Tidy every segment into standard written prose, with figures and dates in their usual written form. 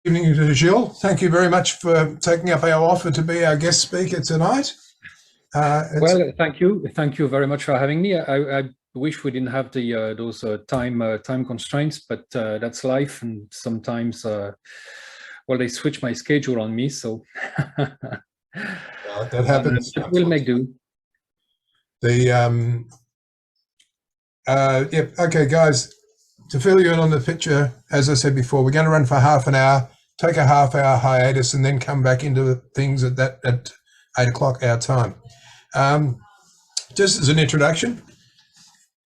Evening to Gil. Thank you very much for taking up our offer to be our guest speaker tonight. Well, thank you very much for having me. I wish we didn't have the those time constraints, but that's life, and sometimes well, they switch my schedule on me, so that happens. But we'll make do. Yep. Okay, guys. To fill you in on the picture, as I said before, we're going to run for half an hour, take a half-hour hiatus, and then come back into things at 8 o'clock our time. Just as an introduction,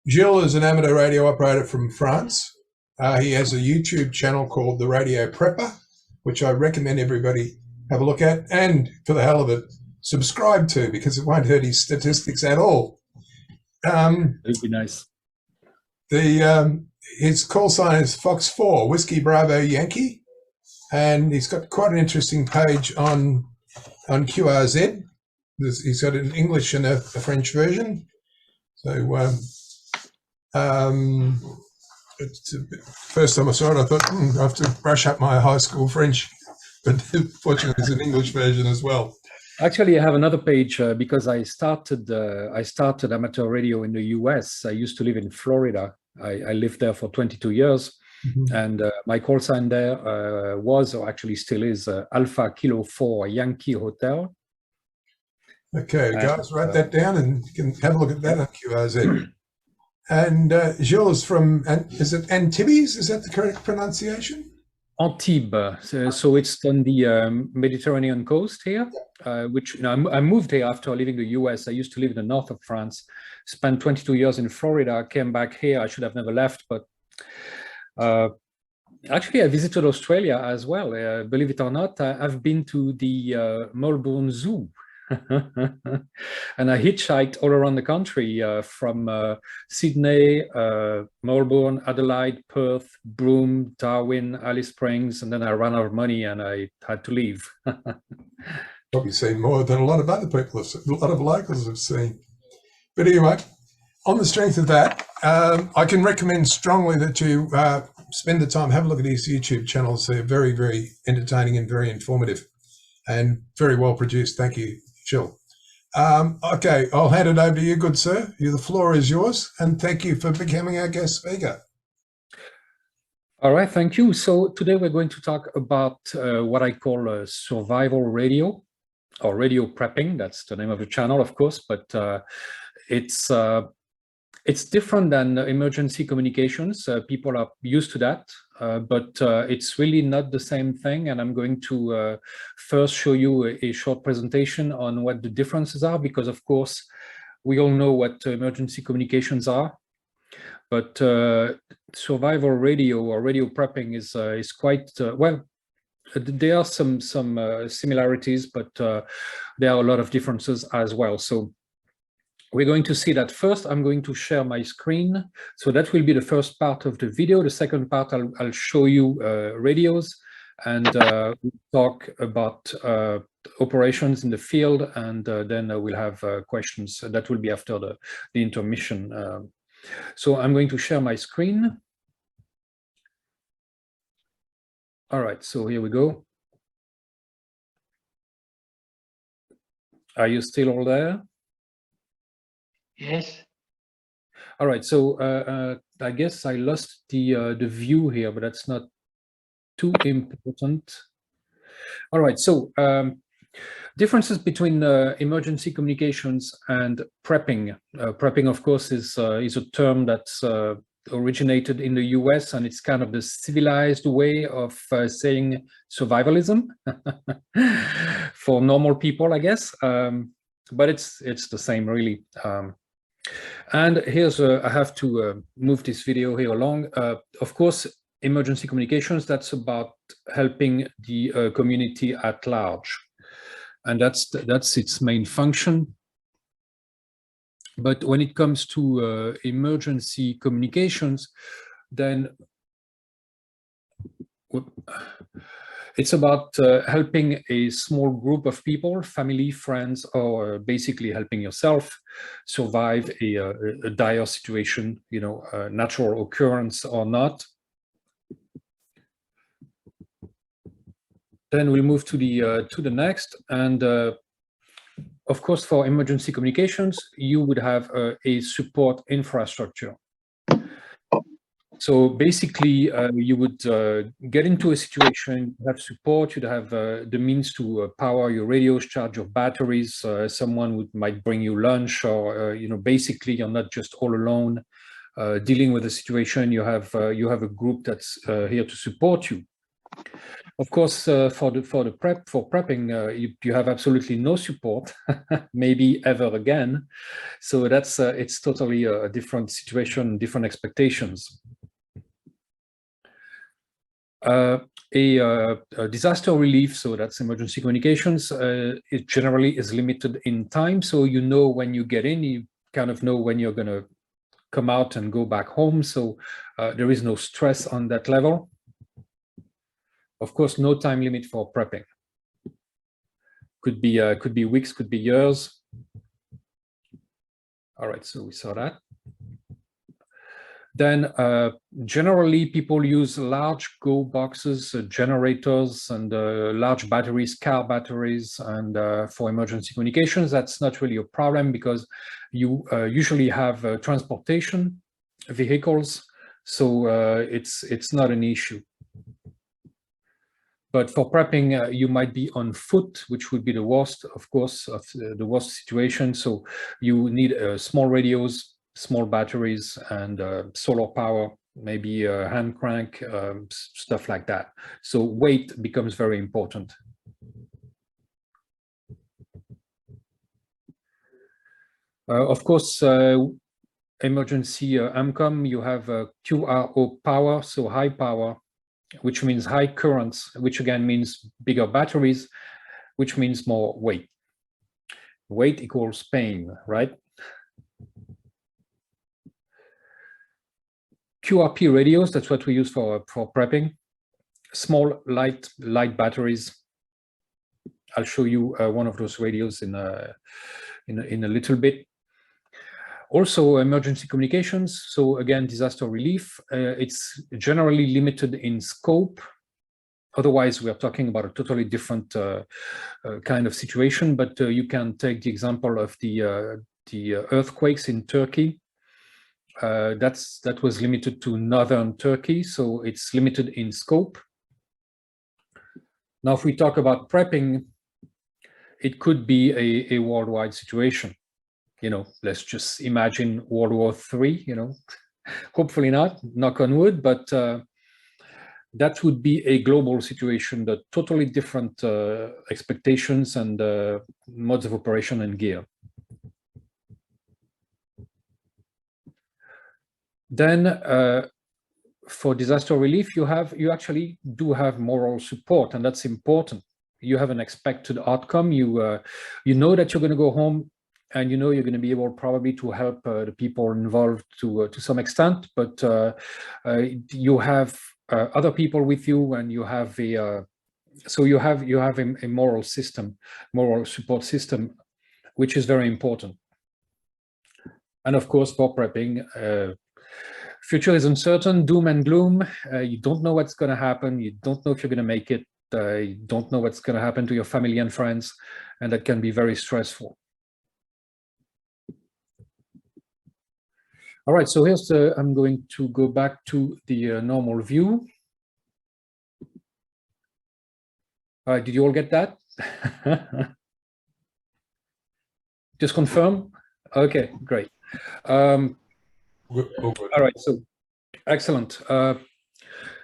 Gil is an amateur radio operator from France. He has a YouTube channel called The Radio Prepper, which I recommend everybody have a look at, and for the hell of it, subscribe to, because it won't hurt his statistics at all. It'd be nice. His call sign is Fox4, Whiskey Bravo Yankee, and he's got quite an interesting page on QRZ. He's got an English and a French version. So it's first time I saw it, I thought I have to brush up my high school French, but fortunately there's an English version as well. Actually, I have another page because I started amateur radio in the US. I used to live in Florida. I lived there for 22 years, and my call sign there was, or actually still is, Alpha Kilo 4 Yankee Hotel. Okay, guys, write that down and you can have a look at that on QRZ. And Gilles is from, is it Antibes? Is that the correct pronunciation? Antibes, so it's on the Mediterranean coast here, which, you know, I moved here after leaving the US. I used to live in the north of France, spent 22 years in Florida, came back here. I should have never left, but actually I visited Australia as well. Believe it or not, I've been to the Melbourne Zoo. And I hitchhiked all around the country from Sydney, Melbourne, Adelaide, Perth, Broome, Darwin, Alice Springs, and then I ran out of money and I had to leave. Probably seen more than a lot of other people, a lot of locals have seen. But anyway, on the strength of that, I can recommend strongly that you spend the time, have a look at his YouTube channels. They're very, very entertaining and very informative and very well produced. Thank you, Gil. Okay, I'll hand it over to you, good sir. The floor is yours, and thank you for becoming our guest speaker. All right, thank you. So today we're going to talk about what I call survival radio, or radio prepping. That's the name of the channel, of course, but it's different than emergency communications. People are used to that, but it's really not the same thing. And I'm going to first show you a short presentation on what the differences are, because of course, we all know what emergency communications are, but survival radio or radio prepping is quite, well, there are some similarities, but there are a lot of differences as well. So we're going to see that. First, I'm going to share my screen. So that will be the first part of the video. The second part, I'll show you radios, and we'll talk about operations in the field, and then we'll have questions. That will be after the intermission. So I'm going to share my screen. All right, so here we go. Are you still all there? Yes. All right, so I guess I lost the view here, but that's not too important. All right, so differences between emergency communications and prepping. Prepping, of course, is a term that's originated in the US, and it's kind of the civilized way of saying survivalism for normal people, I guess. But it's the same, really. And here's I have to move this video here along. Of course, emergency communications, that's about helping the community at large, and that's its main function. But when it comes to emergency communications, then it's about helping a small group of people, family, friends, or basically helping yourself survive a dire situation, you know, a natural occurrence or not. Then we'll move to the next, and of course, for emergency communications, you would have a support infrastructure. So basically, you would get into a situation, you have support, you'd have the means to power your radios, charge your batteries. Someone might bring you lunch, or basically, you're not just all alone dealing with the situation. You have a group that's here to support you. Of course, for prepping, you have absolutely no support, maybe ever again. So that's it's totally a different situation, different expectations. A disaster relief, so that's emergency communications, it generally is limited in time. So you know when you get in, you kind of know when you're going to come out and go back home. So there is no stress on that level. Of course, no time limit for prepping. Could be weeks, could be years. All right, so we saw that. Then generally people use large Go boxes, generators, and large batteries, car batteries, and for emergency communications, that's not really a problem because you usually have transportation vehicles, so it's not an issue. But for prepping, you might be on foot, which would be the worst, of course, of the worst situation. So you need small radios, small batteries, and solar power, maybe a hand crank, stuff like that. So weight becomes very important. Of course, emergency AMCOM, you have QRO power, so high power, which means high currents, which again means bigger batteries, which means more weight. Weight equals pain, right? QRP radios, that's what we use for prepping. Small, light batteries. I'll show you one of those radios in a little bit. Also, emergency communications. So again, disaster relief. It's generally limited in scope. Otherwise, we are talking about a totally different kind of situation. But you can take the example of the earthquakes in Turkey. That was limited to northern Turkey, so it's limited in scope. Now, if we talk about prepping, it could be a worldwide situation. Let's just imagine World War III, hopefully not, knock on wood, but that would be a global situation, the totally different expectations and modes of operation and gear. Then for disaster relief, you actually do have moral support, and that's important. You have an expected outcome. You know that you're going to go home, and you're going to be able probably to help the people involved to some extent, but you have other people with you, and you have a moral support system, which is very important. And of course, for prepping, future is uncertain, doom and gloom. You don't know what's going to happen. You don't know if you're going to make it. You don't know what's going to happen to your family and friends, and that can be very stressful. All right, so here's I'm going to go back to the normal view. All right, did you all get that? Just confirm? Okay, great. All right, so excellent.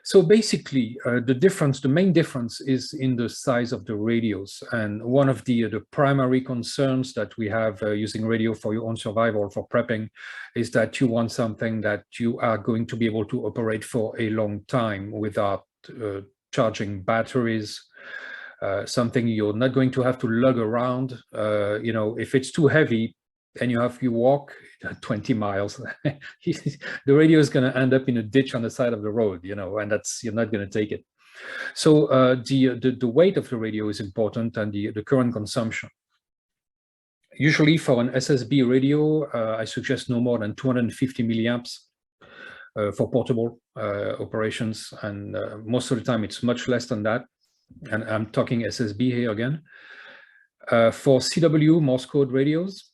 So basically, the main difference is in the size of the radios. And one of the primary concerns that we have using radio for your own survival, for prepping, is that you want something that you are going to be able to operate for a long time without charging batteries, something you're not going to have to lug around. If it's too heavy, and you walk 20 miles, the radio is going to end up in a ditch on the side of the road, and you're not going to take it. So the weight of the radio is important, and the current consumption. Usually for an SSB radio, I suggest no more than 250 milliamps for portable operations, and most of the time it's much less than that. and I'm talking SSB here again. For CW Morse code radios,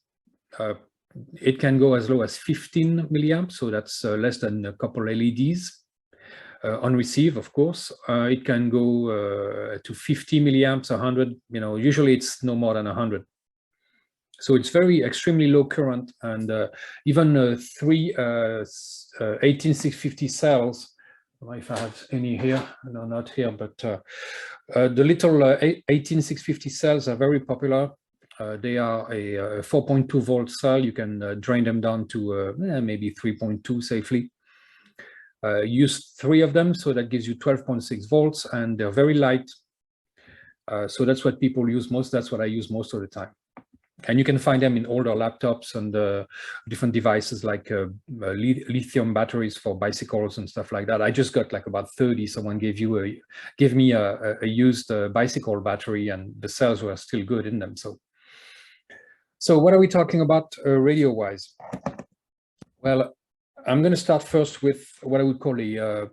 it can go as low as 15 milliamps, so that's less than a couple LEDs. On receive, of course, it can go to 50 milliamps, 100, usually it's no more than 100. So it's very extremely low current, and even three 18650 cells, I don't know if I have any here, no, not here, but the little 18650 cells are very popular. They are a 4.2 volt cell. You can drain them down to maybe 3.2 safely. Use 3 of them, so that gives you 12.6 volts, and they're very light. So that's what people use most. That's what I use most of the time. And you can find them in older laptops and different devices like lithium batteries for bicycles and stuff like that. I just got like about 30. Someone gave me a used bicycle battery, and the cells were still good in them. So what are we talking about radio-wise? Well, I'm going to start first with what I would call a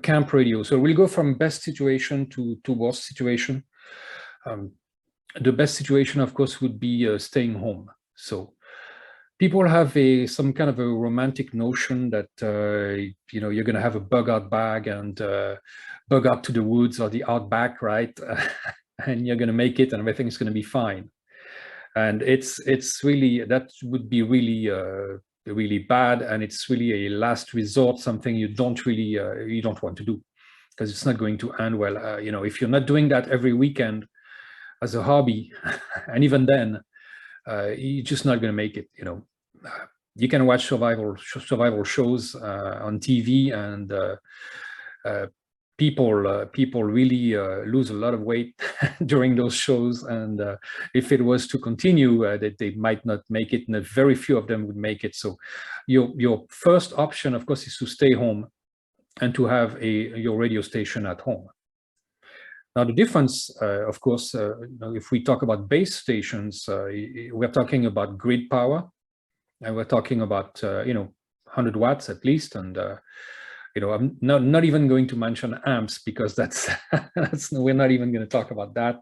camp radio. So we'll go from best situation to worst situation. The best situation, of course, would be staying home. So people have some kind of a romantic notion that you're going to have a bug out bag and bug out to the woods or the outback, right? And you're going to make it, and everything's going to be fine. And it's really, that would be really really bad, and it's really a last resort, something you don't really you don't want to do, because it's not going to end well. If you're not doing that every weekend as a hobby, and even then, you're just not going to make it. You can watch survival shows on TV, and people really lose a lot of weight during those shows, and if it was to continue, that they might not make it, and very few of them would make it. So your first option, of course, is to stay home and to have your radio station at home. Now, the difference, of course, if we talk about base stations, we're talking about grid power, and we're talking about 100 watts at least, and I'm not even going to mention amps, because that's we're not even going to talk about that.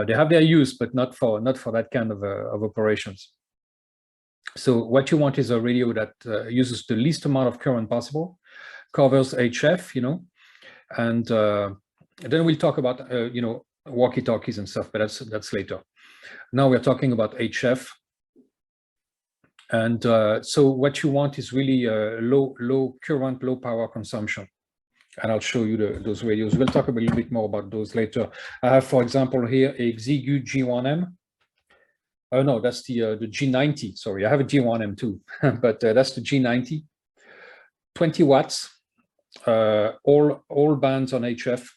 They have their use, but not for that kind of operations. So what you want is a radio that uses the least amount of current possible, covers HF, and then we'll talk about walkie-talkies and stuff, but that's later. Now we're talking about HF. And so what you want is really low current, low power consumption. And I'll show you those radios. We'll talk a little bit more about those later. I have, for example, here a Xiegu G1M. Oh no, that's the G90. Sorry, I have a G1M too, but that's the G90. 20 watts, all bands on HF.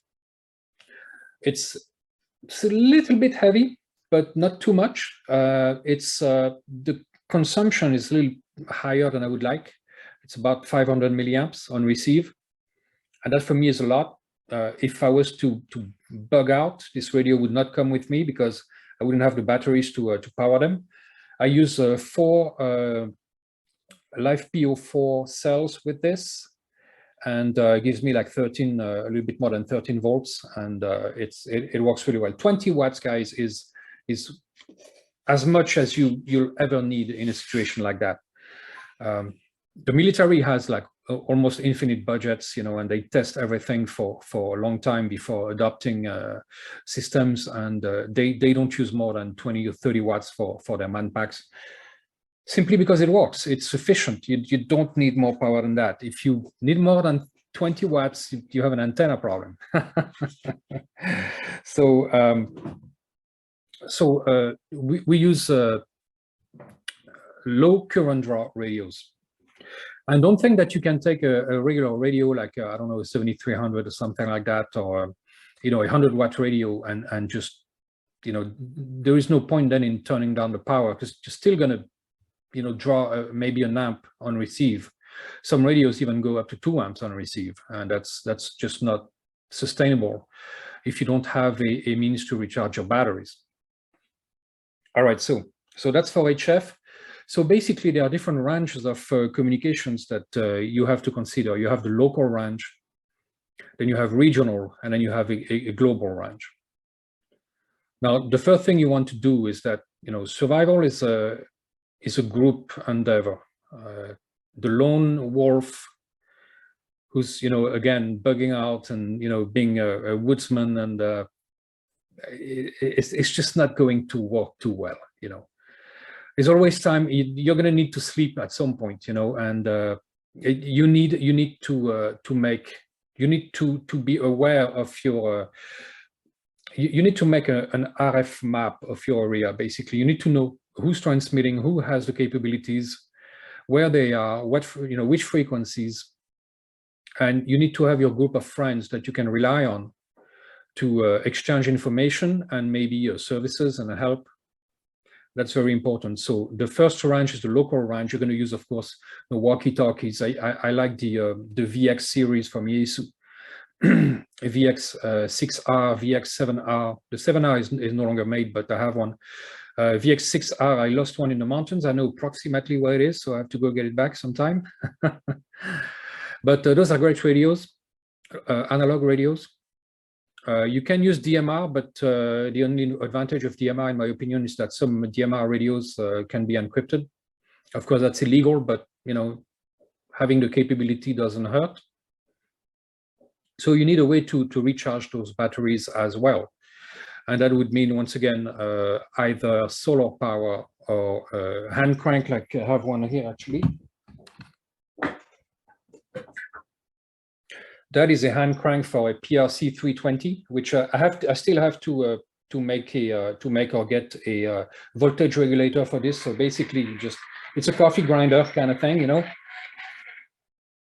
It's a little bit heavy, but not too much. The consumption is a little higher than I would like. It's about 500 milliamps on receive, and that for me is a lot. If I was to bug out, this radio would not come with me, because I wouldn't have the batteries to power them. I use 4 LiFePO4 cells with this, and it gives me like 13, a little bit more than 13 volts, and it works really well. 20 watts, guys, is as much as you'll ever need in a situation like that. The military has like almost infinite budgets, and they test everything for a long time before adopting systems, and they don't use more than 20 or 30 watts for their man packs, simply because it works. It's sufficient. You don't need more power than that. If you need more than 20 watts, you have an antenna problem. So we use low current draw radios. And don't think that you can take a regular radio like, I don't know, 7300 or something like that, or, a 100-watt radio and just, there is no point then in turning down the power, because you're still going to, draw maybe an amp on receive. Some radios even go up to 2 amps on receive, and that's just not sustainable if you don't have a means to recharge your batteries. All right, so that's for HF. So basically, there are different ranges of communications that you have to consider. You have the local range, Then you have regional, and then you have a global range. Now, the first thing you want to do is that, survival is a group endeavor. The lone wolf who's, again, bugging out and, being a woodsman, and it's just not going to work too well, There's always time, you're going to need to sleep at some point, and you need to be aware of your, you need to make an RF map of your area, basically. You need to know who's transmitting, who has the capabilities, where they are, which frequencies, and you need to have your group of friends that you can rely on to exchange information and maybe services and help. That's very important. So the first range is the local range. You're going to use, of course, the walkie-talkies. I like the VX series from Yaesu. VX6R, VX7R. The 7R is no longer made, but I have one. VX6R, I lost one in the mountains. I know approximately where it is, so I have to go get it back sometime. But those are great radios, analog radios. You can use DMR, but the only advantage of DMR, in my opinion, is that some DMR radios can be encrypted. Of course, that's illegal, but having the capability doesn't hurt. So you need a way to recharge those batteries as well. And that would mean, once again, either solar power or hand crank, like I have one here, actually. That is a hand crank for a PRC 320, which I still have to make or get a voltage regulator for this. So basically, it's a coffee grinder kind of thing,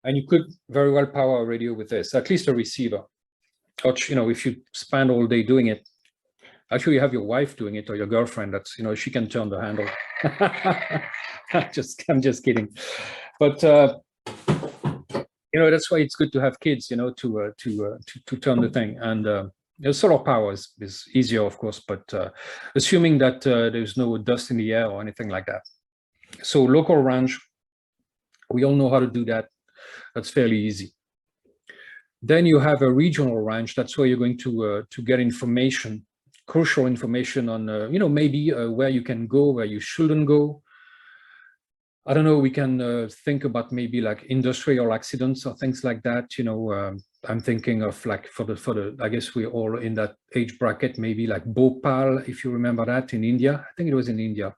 And you could very well power a radio with this, at least a receiver. Or, if you spend all day doing it, actually you have your wife doing it or your girlfriend. That's, she can turn the handle. I'm just kidding. But that's why it's good to have kids, to turn the thing. And solar power is easier, of course, but assuming that there's no dust in the air or anything like that. So local range, we all know how to do that. That's fairly easy. Then you have a regional range. That's where you're going to get information, crucial information on, maybe where you can go, where you shouldn't go. I don't know, we can think about maybe like industrial accidents or things like that. I'm thinking of like for the I guess we're all in that age bracket, maybe like Bhopal, if you remember that, in India. I think it was in India.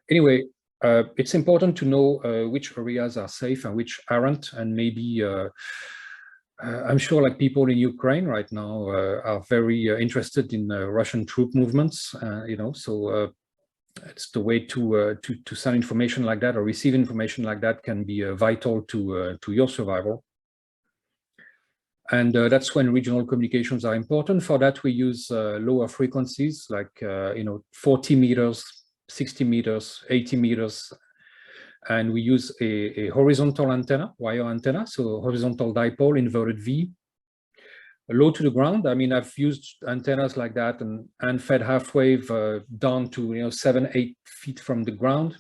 Anyway, it's important to know which areas are safe and which aren't, and maybe I'm sure like people in Ukraine right now are very interested in Russian troop movements, so it's the way to send information like that or receive information like that can be vital to your survival. And that's when regional communications are important. For that, we use lower frequencies like 40 meters, 60 meters, 80 meters, and we use a horizontal antenna, wire antenna, so horizontal dipole, inverted V, low to the ground. I mean, I've used antennas like that and fed half wave down to 7-8 feet from the ground.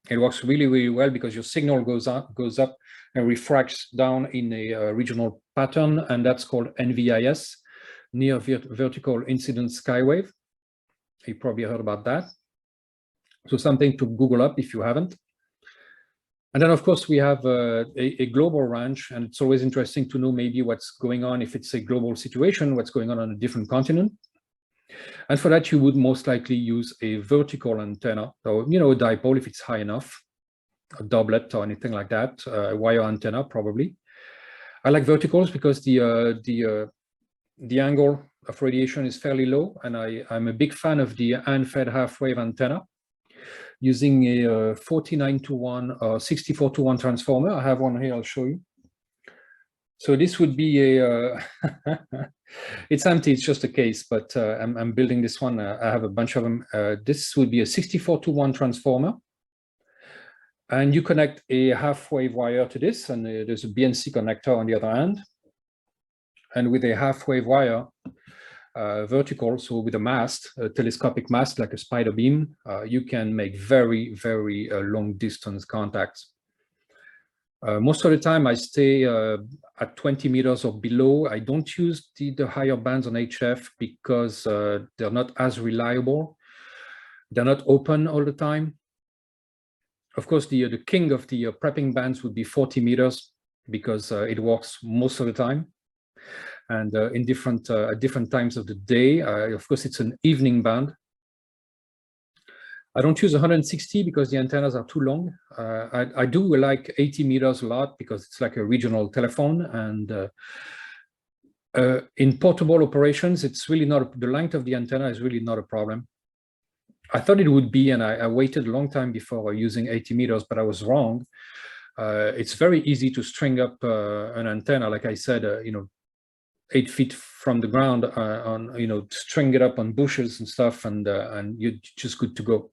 It works really, really well because your signal goes up and refracts down in a regional pattern, and that's called NVIS, near vertical incidence skywave. You probably heard about that. So something to Google up if you haven't. And then, of course, we have a global range, and it's always interesting to know maybe what's going on if it's a global situation, what's going on a different continent. And for that, you would most likely use a vertical antenna, or a dipole if it's high enough, a doublet or anything like that, a wire antenna probably. I like verticals because the angle of radiation is fairly low, and I'm a big fan of the hand-fed half-wave antenna, using a 49-to-1 or 64-to-1 transformer. I have one here, I'll show you. So this would be a, it's empty, it's just a case, but I'm building this one. I have a bunch of them. This would be a 64-to-1 transformer. And you connect a half-wave wire to this, and there's a BNC connector on the other end. And with a half-wave wire, vertical, so with a mast, a telescopic mast like a spider beam, you can make very, very long distance contacts. Most of the time I stay at 20 meters or below. I don't use the higher bands on HF because they're not as reliable. They're not open all the time. Of course, the king of the prepping bands would be 40 meters because it works most of the time. And in different at different times of the day. Of course, it's an evening band. I don't use 160 because the antennas are too long. I do like 80 meters a lot because it's like a regional telephone. And in portable operations, it's really not, the length of the antenna is really not a problem. I thought it would be, and I waited a long time before using 80 meters, but I was wrong. It's very easy to string up an antenna, like I said, 8 feet from the ground, string it up on bushes and stuff, and you're just good to go.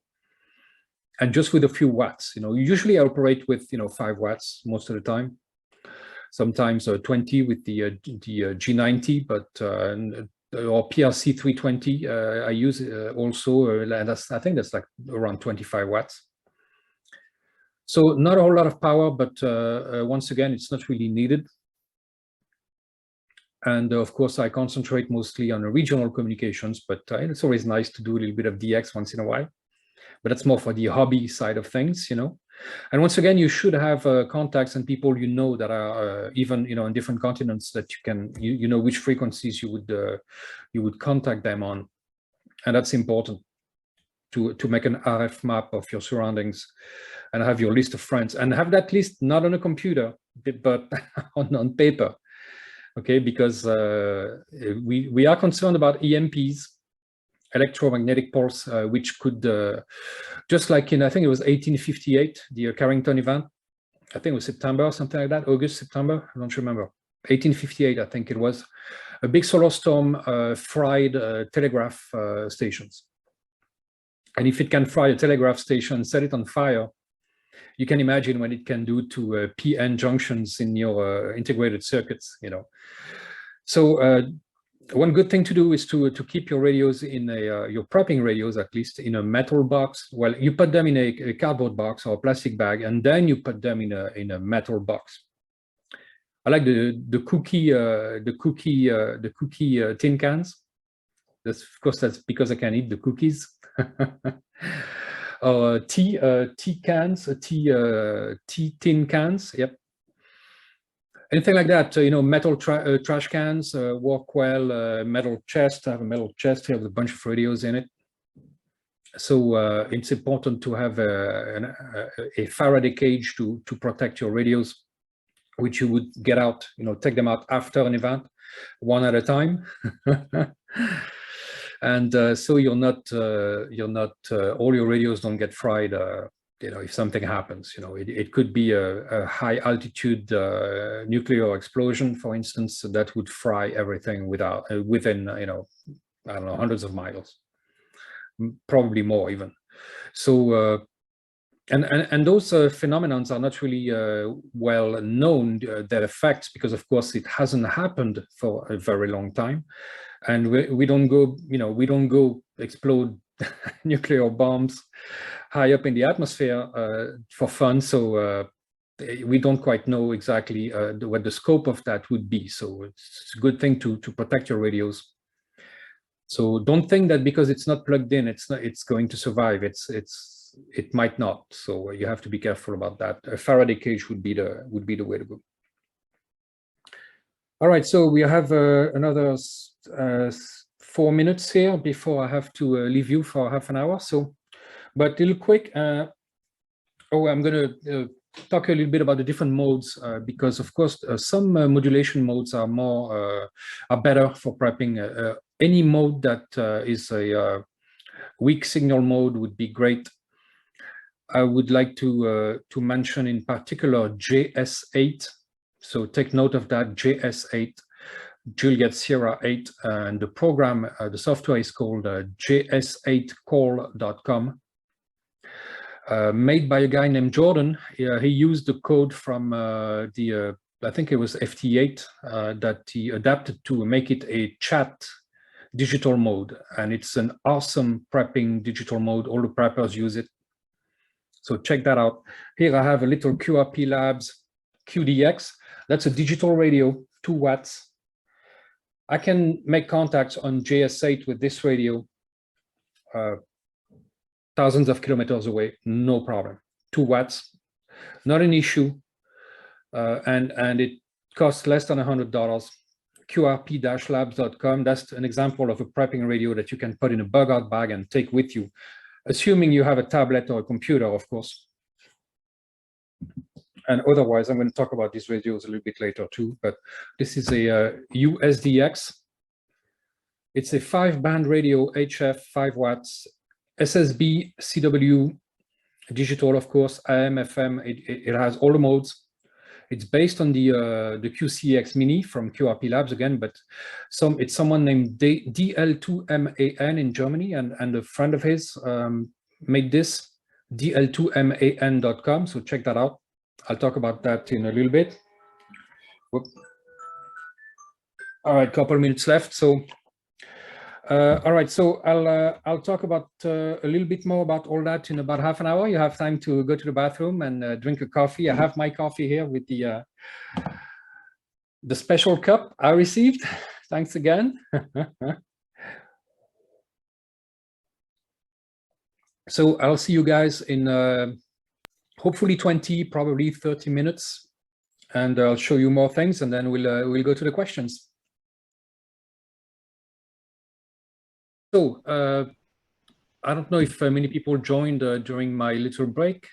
And just with a few watts, usually I operate with 5 watts most of the time. Sometimes 20 with the G90, but or PRC 320 I use also, and I think that's like around 25 watts. So not a whole lot of power, but once again, it's not really needed. And of course, I concentrate mostly on regional communications, but it's always nice to do a little bit of DX once in a while. But that's more for the hobby side of things, And once again, you should have contacts and people that are even in different continents that you can which frequencies you would contact them on, and that's important to make an RF map of your surroundings and have your list of friends, and have that list not on a computer but on paper, okay? Because we are concerned about EMPs. Electromagnetic pulse, which could, just like in, I think it was 1858, the Carrington event, I think it was September, something like that, August, September, I don't remember, 1858, I think it was, a big solar storm fried telegraph stations. And if it can fry a telegraph station, set it on fire, you can imagine what it can do to PN junctions in your integrated circuits, So one good thing to do is to keep your radios in your prepping radios, at least, in a metal box. Well, you put them in a cardboard box or a plastic bag, and then you put them in a metal box. I like the cookie tin cans. Of course, that's because I can eat the cookies. Or tea cans, tea tin cans. Yep. Anything like that, metal trash cans work well. Metal chest, I have a metal chest here with a bunch of radios in it. So it's important to have a Faraday cage to protect your radios, which you would get out, take them out after an event, one at a time. And so you're not all your radios don't get fried. If something happens, it could be a high altitude nuclear explosion, for instance, that would fry everything within, I don't know, hundreds of miles, probably more even. So, and those phenomena are not really well known, their effects, because of course it hasn't happened for a very long time. And we don't go explode nuclear bombs high up in the atmosphere for fun. So we don't quite know exactly what the scope of that would be. So it's a good thing to protect your radios. So don't think that because it's not plugged in, it's going to survive. It might not. So you have to be careful about that. A Faraday cage would be the way to go. All right, so we have another 4 minutes here before I have to leave you for half an hour. So, but real quick, I'm going to talk a little bit about the different modes because, of course, some modulation modes are better for prepping. Any mode that is a weak signal mode would be great. I would like to mention in particular JS8. So take note of that, JS8, Juliet Sierra 8, and the program, the software is called js8call.com, made by a guy named Jordan. He used the code from I think it was FT8 that he adapted to make it a chat digital mode. And it's an awesome prepping digital mode. All the preppers use it. So check that out. Here I have a little QRP Labs QDX. That's a digital radio, 2 watts. I can make contacts on JS8 with this radio thousands of kilometers away, no problem. 2 watts, not an issue, and it costs less than $100. QRP-labs.com. That's an example of a prepping radio that you can put in a bug out bag and take with you, assuming you have a tablet or a computer, of course. And otherwise, I'm going to talk about these radios a little bit later too, but this is a USDX. It's a 5-band radio, HF, 5 watts, SSB, CW, digital, of course, AM, FM. It has all the modes. It's based on the QCX Mini from QRP Labs again, but it's someone named DL2MAN in Germany, and a friend of his made this, DL2MAN.com, so check that out. I'll talk about that in a little bit. Whoop. All right, couple minutes left. So, all right, so I'll talk about a little bit more about all that in about half an hour. You have time to go to the bathroom and drink a coffee. I have my coffee here with the special cup I received. Thanks again. So I'll see you guys in hopefully 20, probably 30 minutes, and I'll show you more things, and then we'll go to the questions. So I don't know if many people joined during my little break,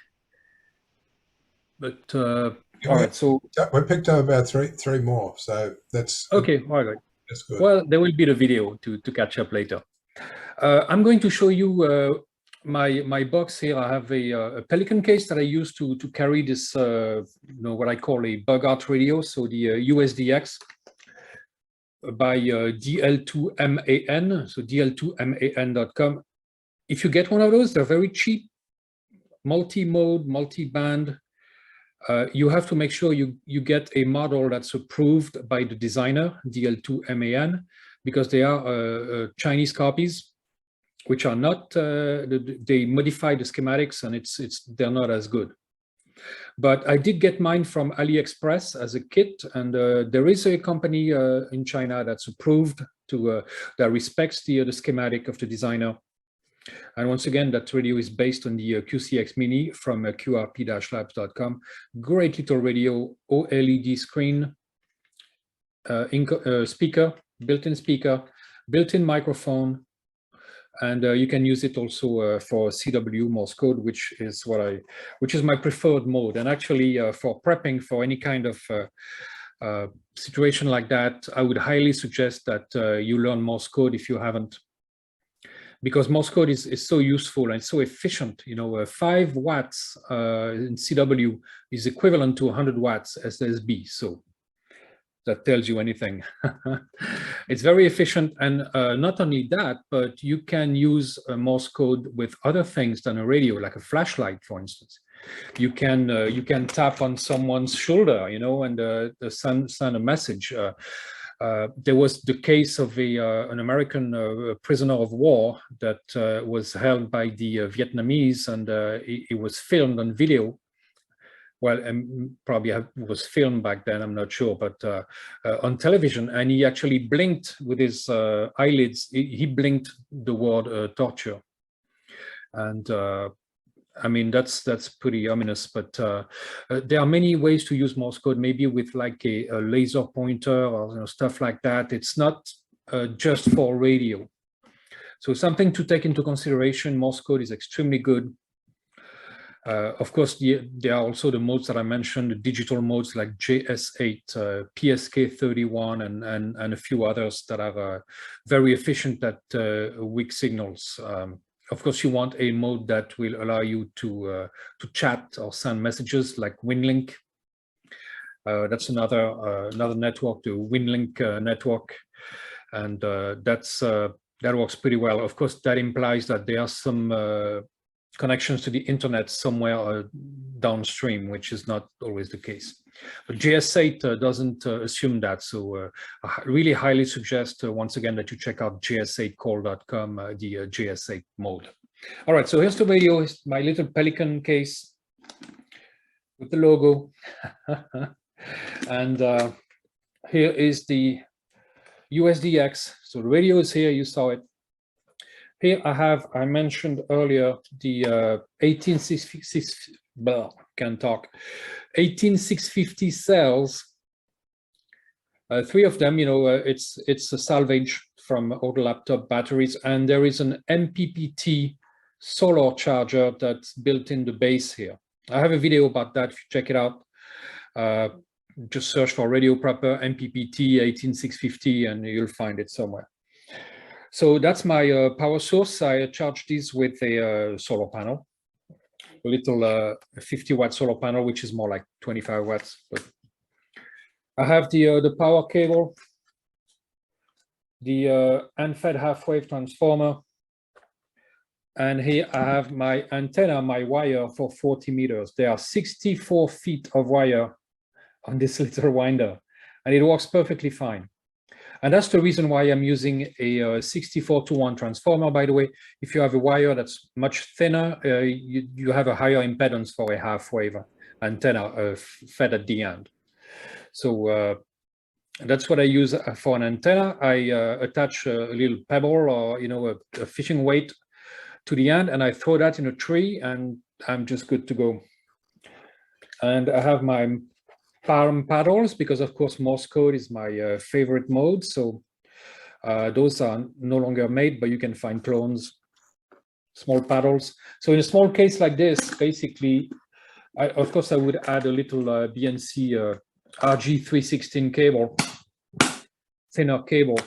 but all right. So we picked up about three more, so that's okay. All right, that's good. Well, there will be the video to catch up later. I'm going to show you my box here. I have a Pelican case that I use to carry this, what I call a bug out radio. So the USDX by DL2MAN, so DL2MAN.com. If you get one of those, they're very cheap, multi-mode, multi-band. You have to make sure you get a model that's approved by the designer, DL2MAN, because they are Chinese copies, which are not, they modify the schematics, and they're not as good. But I did get mine from AliExpress as a kit, and there is a company in China that's approved that respects the schematic of the designer. And once again, that radio is based on the QCX Mini from QRP-labs.com. Great little radio, OLED screen, speaker, built-in microphone, and you can use it also for CW Morse code, which is my preferred mode. And actually, for prepping for any kind of situation like that, I would highly suggest that you learn Morse code if you haven't, because Morse code is so useful and so efficient. 5 watts in CW is equivalent to 100 watts SSB. So that tells you anything. It's very efficient, and not only that, but you can use Morse code with other things than a radio, like a flashlight, for instance. You can tap on someone's shoulder, and send a message. There was the case of an American prisoner of war that was held by the Vietnamese, and it was filmed on video. Well, probably was filmed back then, I'm not sure, but on television, and he actually blinked with his eyelids. He blinked the word torture, and I mean that's pretty ominous. But there are many ways to use Morse code, maybe with like a laser pointer or stuff like that. It's not just for radio. So something to take into consideration. Morse code is extremely good. Of course, there are also the modes that I mentioned, the digital modes like JS8, PSK31, and a few others that are very efficient at weak signals. Of course, you want a mode that will allow you to chat or send messages, like WinLink. That's another network, the WinLink network, and that works pretty well. Of course, that implies that there are some connections to the internet somewhere downstream, which is not always the case. But JS8 doesn't assume that, so I really highly suggest once again that you check out gs8call.com, the JS8 mode. All right, so here's the radio, my little Pelican case. with the logo. And here is the USDX. So the radio is here, you saw it. Here I mentioned earlier the 18650 cells. 3 of them, it's a salvage from old laptop batteries, and there is an MPPT solar charger that's built in the base here. I have a video about that if you check it out. Just search for radio proper MPPT 18650 and you'll find it somewhere. So that's my power source. I charge this with a solar panel, a little 50-watt solar panel, which is more like 25 watts. But I have the power cable, the unfed half-wave transformer, and here I have my antenna, my wire for 40 meters. There are 64 feet of wire on this little winder, and it works perfectly fine. And that's the reason why I'm using a 64-to-1 transformer, by the way. If you have a wire that's much thinner, you have a higher impedance for a half-wave antenna fed at the end. So that's what I use for an antenna. I attach a little pebble or a fishing weight to the end, and I throw that in a tree, and I'm just good to go. And I have my palm paddles, because of course Morse code is my favorite mode. So those are no longer made, but you can find clones, small paddles. So in a small case like this, basically, of course I would add a little BNC RG316 cable, thinner cable,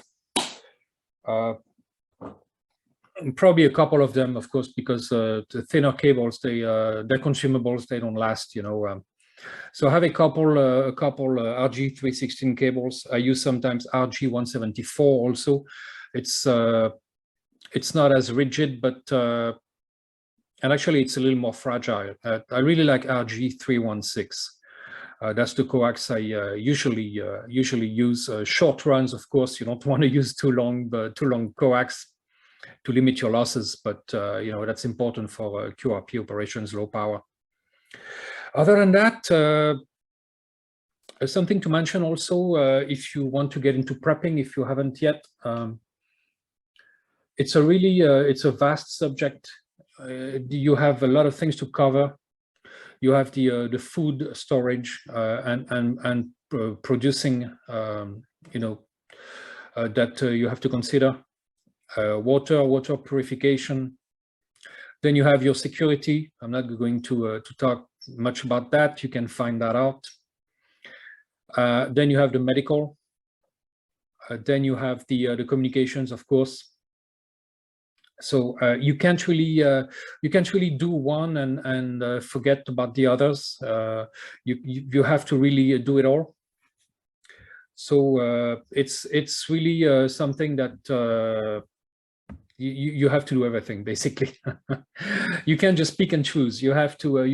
probably a couple of them, of course, because the thinner cables, they're consumables, they don't last, So I have a couple RG316 cables. I use sometimes RG174 also. It's not as rigid, but and actually it's a little more fragile. I really like RG316. That's the coax I usually use. Short runs, of course, you don't want to use too long coax to limit your losses, but that's important for QRP operations, low power. Other than that, something to mention also, if you want to get into prepping, if you haven't yet, it's a really it's a vast subject. You have a lot of things to cover. You have the food storage and producing, that you have to consider. Water purification. Then you have your security. I'm not going to talk much about that. You can find that out. Then you have the medical. Then you have the communications, of course. So you can't really do one and forget about the others. You have to really do it all. So it's really something that you have to do everything, basically. You can't just pick and choose. You have to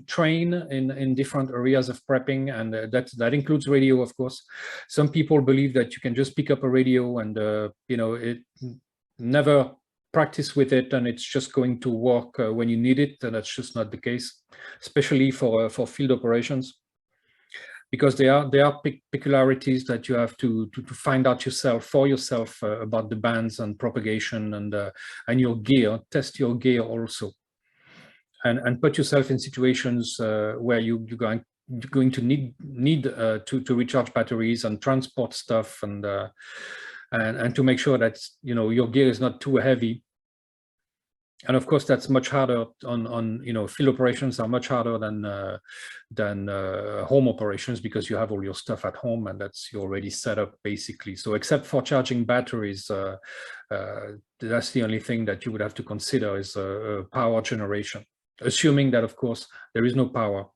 train in different areas of prepping, and that includes radio, of course. Some people believe that you can just pick up a radio and it never practice with it, and it's just going to work when you need it, and that's just not the case, especially for field operations, because there are peculiarities that you have to find out for yourself about the bands and propagation and your gear. Test your gear also, and put yourself in situations where you're going to need to recharge batteries and transport stuff, and to make sure that your gear is not too heavy. And of course, that's much harder on field operations are much harder than home operations, because you have all your stuff at home and you're already set up, basically. So except for charging batteries, that's the only thing that you would have to consider is power generation, assuming that, of course, there is no power.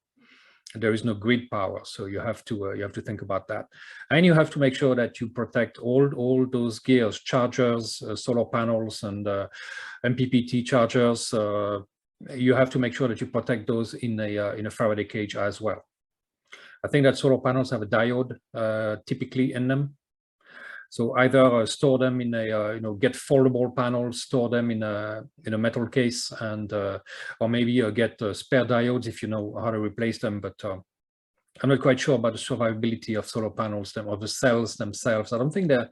There is no grid power, so you have to think about that, and you have to make sure that you protect all those gears, chargers, solar panels, and MPPT chargers. You have to make sure that you protect those in a Faraday cage as well. I think that solar panels have a diode typically in them, So either store them in a get foldable panels, store them in a metal case, and or maybe get spare diodes if you know how to replace them. But I'm not quite sure about the survivability of solar panels or the cells themselves. I don't think they're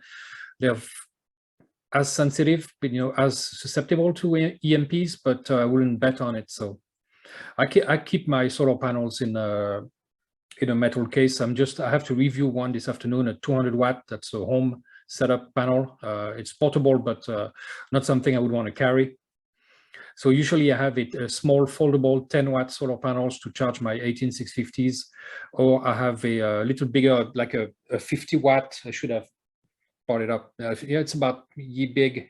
as sensitive, but as susceptible to EMPs, but I wouldn't bet on it. So I keep my solar panels in a metal case. I have to review one this afternoon, a 200 watt. That's a home setup panel. It's portable, but not something I would want to carry. So usually I have a small foldable 10 watt solar panels to charge my 18650s, or I have a little bigger, like a 50 watt. I should have brought it up. Yeah, it's about big,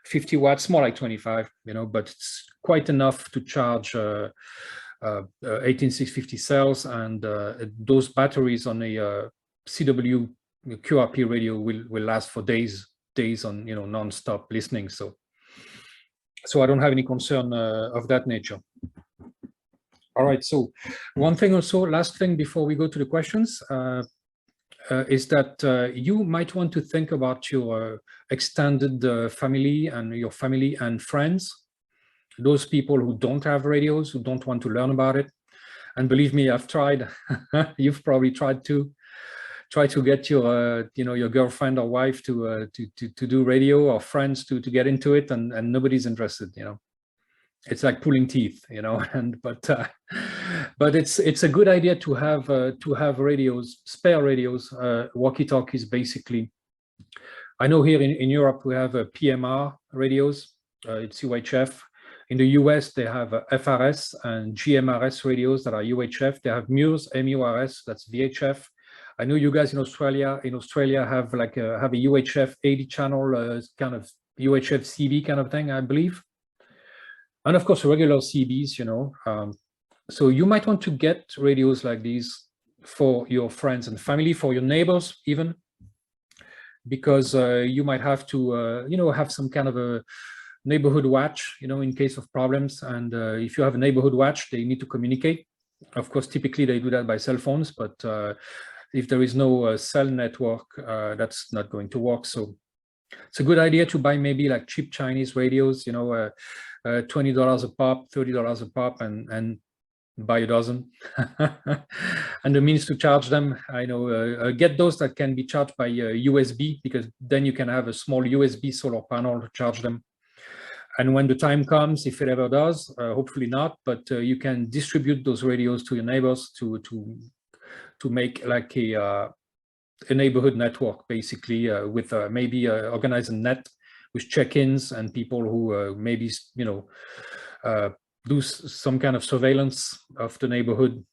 50 watts, more like 25, but it's quite enough to charge 18650 cells, and those batteries on a CW QRP radio will last for days on non-stop listening. So I don't have any concern of that nature. All right, so one thing also, last thing before we go to the questions, is that you might want to think about your extended family and your family and friends, those people who don't have radios, who don't want to learn about it. And believe me, I've tried. You've probably tried to try to get your your girlfriend or wife to do radio, or friends to get into it, and nobody's interested. It's like pulling teeth, but it's a good idea to have radios, spare radios, walkie-talkies basically. I know here in Europe we have PMR radios. It's UHF. In the US, they have FRS and GMRS radios that are UHF. They have MURS, MURS, that's VHF. I know you guys in Australia have a UHF 80 channel kind of UHF CB kind of thing, I believe. And of course, regular CBs, so you might want to get radios like these for your friends and family, for your neighbors even, because you might have to, have some kind of a neighborhood watch, in case of problems. And if you have a neighborhood watch, they need to communicate. Of course, typically they do that by cell phones, but if there is no cell network, that's not going to work. So it's a good idea to buy maybe like cheap Chinese radios, $20 a pop, $30 a pop, and buy a dozen. And the means to charge them, I know, get those that can be charged by USB, because then you can have a small USB solar panel to charge them. And when the time comes, if it ever does, hopefully not, but you can distribute those radios to your neighbors to make like a neighborhood network, basically, with maybe organize a net with check-ins and people who maybe do some kind of surveillance of the neighborhood.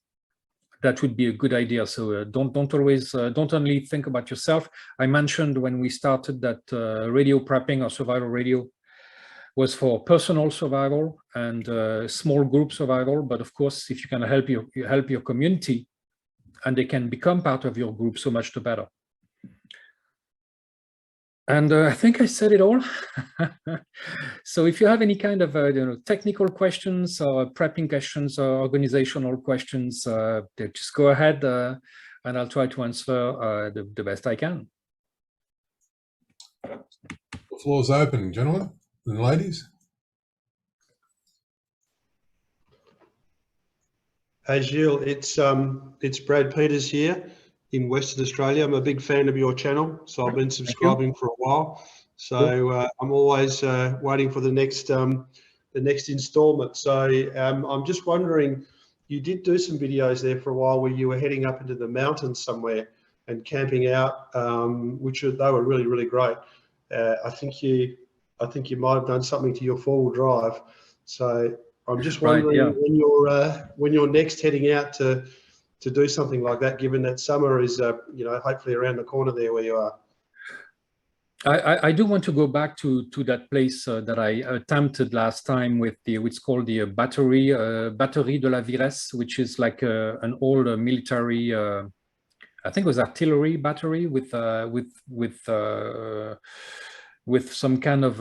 That would be a good idea. So don't only think about yourself. I mentioned when we started that radio prepping or survival radio was for personal survival and small group survival. But of course, if you can help your community, and they can become part of your group, so much the better. And I think I said it all. So if you have any kind of technical questions or prepping questions or organizational questions, just go ahead and I'll try to answer the best I can. The floor is open, gentlemen and ladies. Hey Gilles, it's Brad Peters here in Western Australia. I'm a big fan of your channel, so I've been subscribing for a while. So I'm always waiting for the next installment. So I'm just wondering, you did do some videos there for a while where you were heading up into the mountains somewhere and camping out, they were really, really great. I think you might have done something to your four-wheel drive. So I'm just wondering when you're next heading out to do something like that, given that summer is hopefully around the corner there where you are. I do want to go back to that place that I attempted last time with what's called the batterie de la Viresse, which is like an old military, I think it was artillery battery with some kind of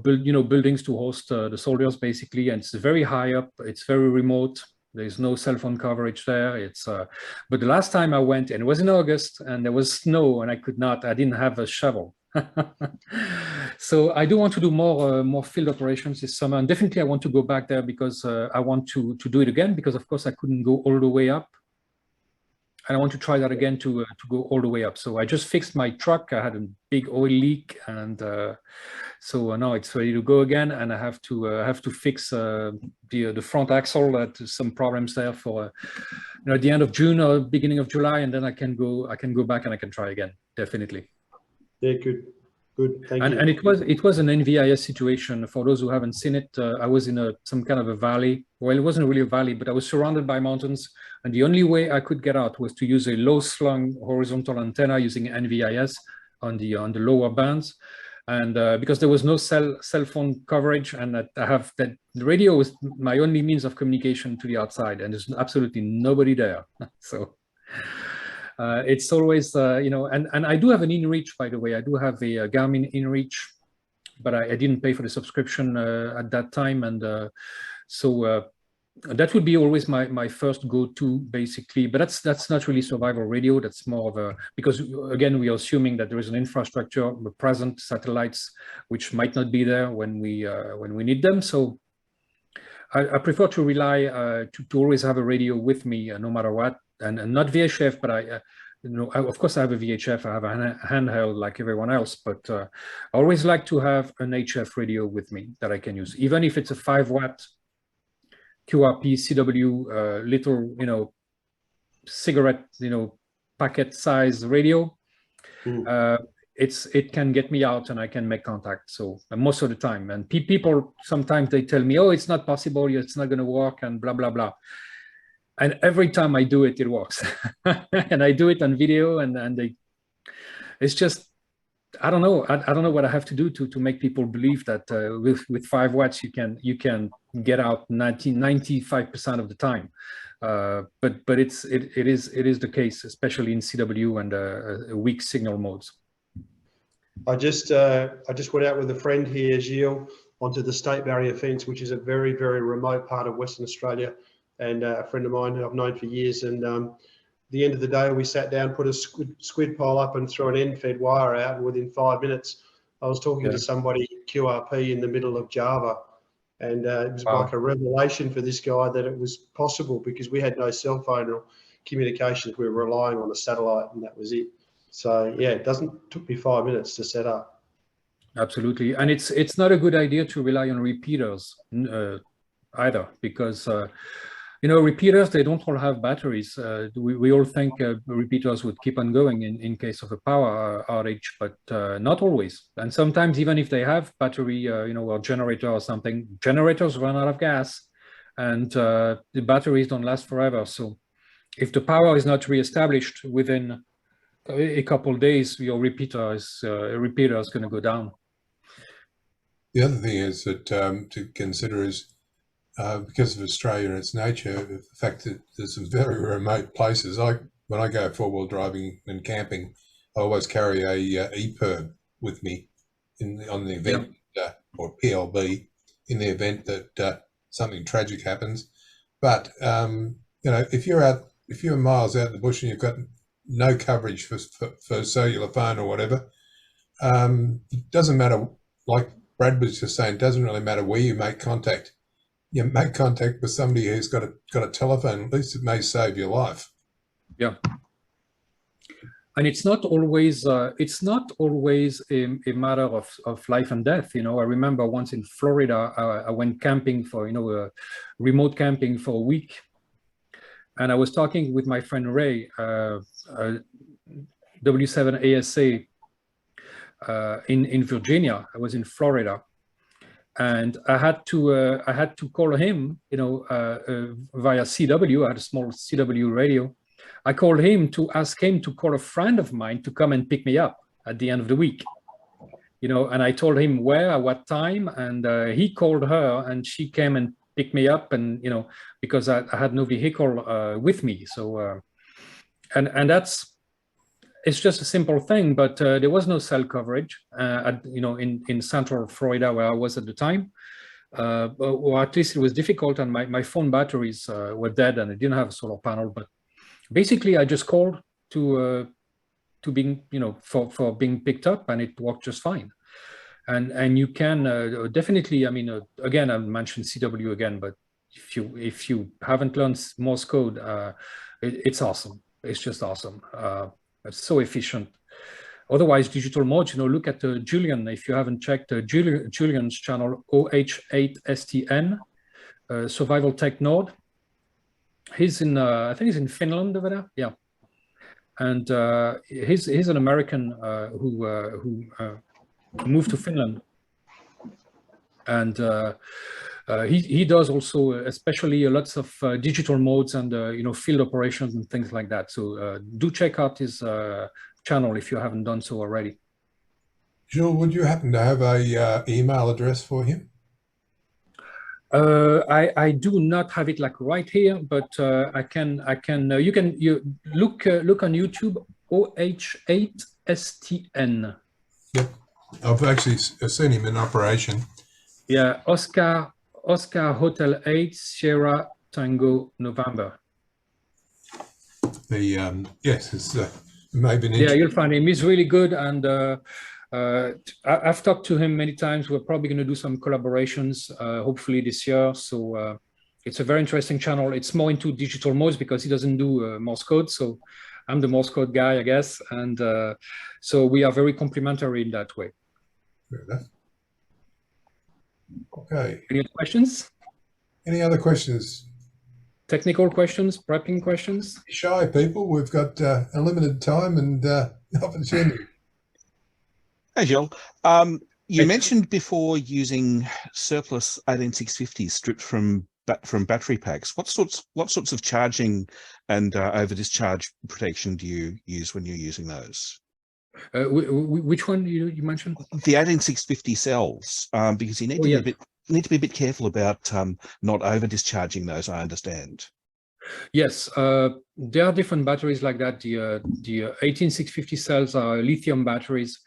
buildings to host the soldiers basically, and it's very high up, it's very remote. There's no cell phone coverage there. It's but the last time I went, and it was in August, and there was snow, and I didn't have a shovel. So I do want to do more field operations this summer, and definitely I want to go back there because I want to do it again, because of course I couldn't go all the way up, and I want to try that again to go all the way up. So I just fixed my truck. I had a big oil leak, and so now it's ready to go again. And I have to fix the front axle. Some problems there for at the end of June or beginning of July, and then I can go back and I can try again, definitely. Yeah, good. Thank you. And it was an NVIS situation. For those who haven't seen it, I was in some kind of a valley. Well, it wasn't really a valley, but I was surrounded by mountains, and the only way I could get out was to use a low-slung horizontal antenna using NVIS on the lower bands, and because there was no cell phone coverage, and the radio was my only means of communication to the outside, and there's absolutely nobody there. So. It's always, and I do have an inReach, by the way. I do have a Garmin inReach, but I didn't pay for the subscription at that time. And so that would be always my first go-to, basically. But that's not really survival radio. That's more of because, again, we are assuming that there is an infrastructure present, satellites, which might not be there when we need them. So I prefer to rely to always have a radio with me, no matter what. And not VHF, but of course I have a VHF, I have a handheld like everyone else, but I always like to have an HF radio with me that I can use, even if it's a 5-watt QRP CW little, cigarette, packet size radio. It can get me out and I can make contact. So most of the time, and people sometimes they tell me, oh, it's not possible, it's not going to work, and blah blah blah. And every time I do it, it works. And I do it on video, and it's just, I don't know. I don't know what I have to do to make people believe that with 5 watts you can get out 95% of the time. But it is the case, especially in CW and weak signal modes. I just went out with a friend here, Gil, onto the State Barrier Fence, which is a very, very remote part of Western Australia. And a friend of mine who I've known for years. And the end of the day, we sat down, put a squid pole up and threw an end-fed wire out. And within 5 minutes, I was talking to somebody QRP in the middle of Java. And it was like a revelation for this guy that it was possible, because we had no cell phone or communications. We were relying on a satellite, and that was it. So yeah, took me 5 minutes to set up. Absolutely. And it's not a good idea to rely on repeaters either, because repeaters, they don't all have batteries. We all think repeaters would keep on going in case of a power outage, but not always. And sometimes even if they have battery, or generator or something, generators run out of gas, and the batteries don't last forever. So if the power is not reestablished within a couple of days, your repeater is going to go down. The other thing is that to consider is, because of Australia and its nature, the fact that there's some very remote places. When I go 4-wheel driving and camping, I always carry a EPIRB with me on the event, or PLB, in the event that something tragic happens. But if you're miles out in the bush and you've got no coverage for cellular phone or whatever, it doesn't matter. Like Brad was just saying, it doesn't really matter where you make contact. You make contact with somebody who's got a telephone. At least it may save your life. Yeah, and it's not always a matter of life and death. I remember once in Florida, I went camping for remote camping for a week, and I was talking with my friend Ray, W7 ASA in Virginia. I was in Florida. And I had to call him, via CW. I had a small CW radio. I called him to ask him to call a friend of mine to come and pick me up at the end of the week. And I told him where, at what time, and he called her, and she came and picked me up, and because I had no vehicle with me. So, and it's just a simple thing, but there was no cell coverage, in Central Florida where I was at the time. or at least it was difficult, and my phone batteries were dead, and I didn't have a solar panel. But basically, I just called to being, for being picked up, and it worked just fine. And you can definitely, I mean, again, I mentioned CW again, but if you haven't learned Morse code, it's awesome. It's just awesome. It's so efficient. Otherwise, digital modes, look at Julian. If you haven't checked Julian's channel, OH8STN, Survival Tech Node. He's in, I think he's in Finland over there. Yeah. And he's an American who moved to Finland. And he does also, especially lots of digital modes and field operations and things like that. So do check out his channel if you haven't done so already. Gil, would you happen to have a email address for him? I do not have it like right here, but I can. You look on YouTube, OH8STN. Yep, I've actually seen him in operation. Yeah, Oscar Hotel 8 Sierra Tango November. The yes, it's maybe. Yeah, you'll find him. He's really good, and I've talked to him many times. We're probably going to do some collaborations, hopefully this year. So it's a very interesting channel. It's more into digital modes because he doesn't do Morse code. So I'm the Morse code guy, I guess, and so we are very complementary in that way. Fair enough. Okay. Any other questions? Any other questions? Technical questions, prepping questions? Shy people, we've got a limited time and opportunity. Hey, Gil. You mentioned before using surplus 18650s stripped from battery packs. What sorts of charging and over discharge protection do you use when you're using those? Which one you mentioned? The 18650 cells, because you need to be a bit careful about not over discharging those. I understand. Yes, there are different batteries like that. The 18650 cells are lithium batteries.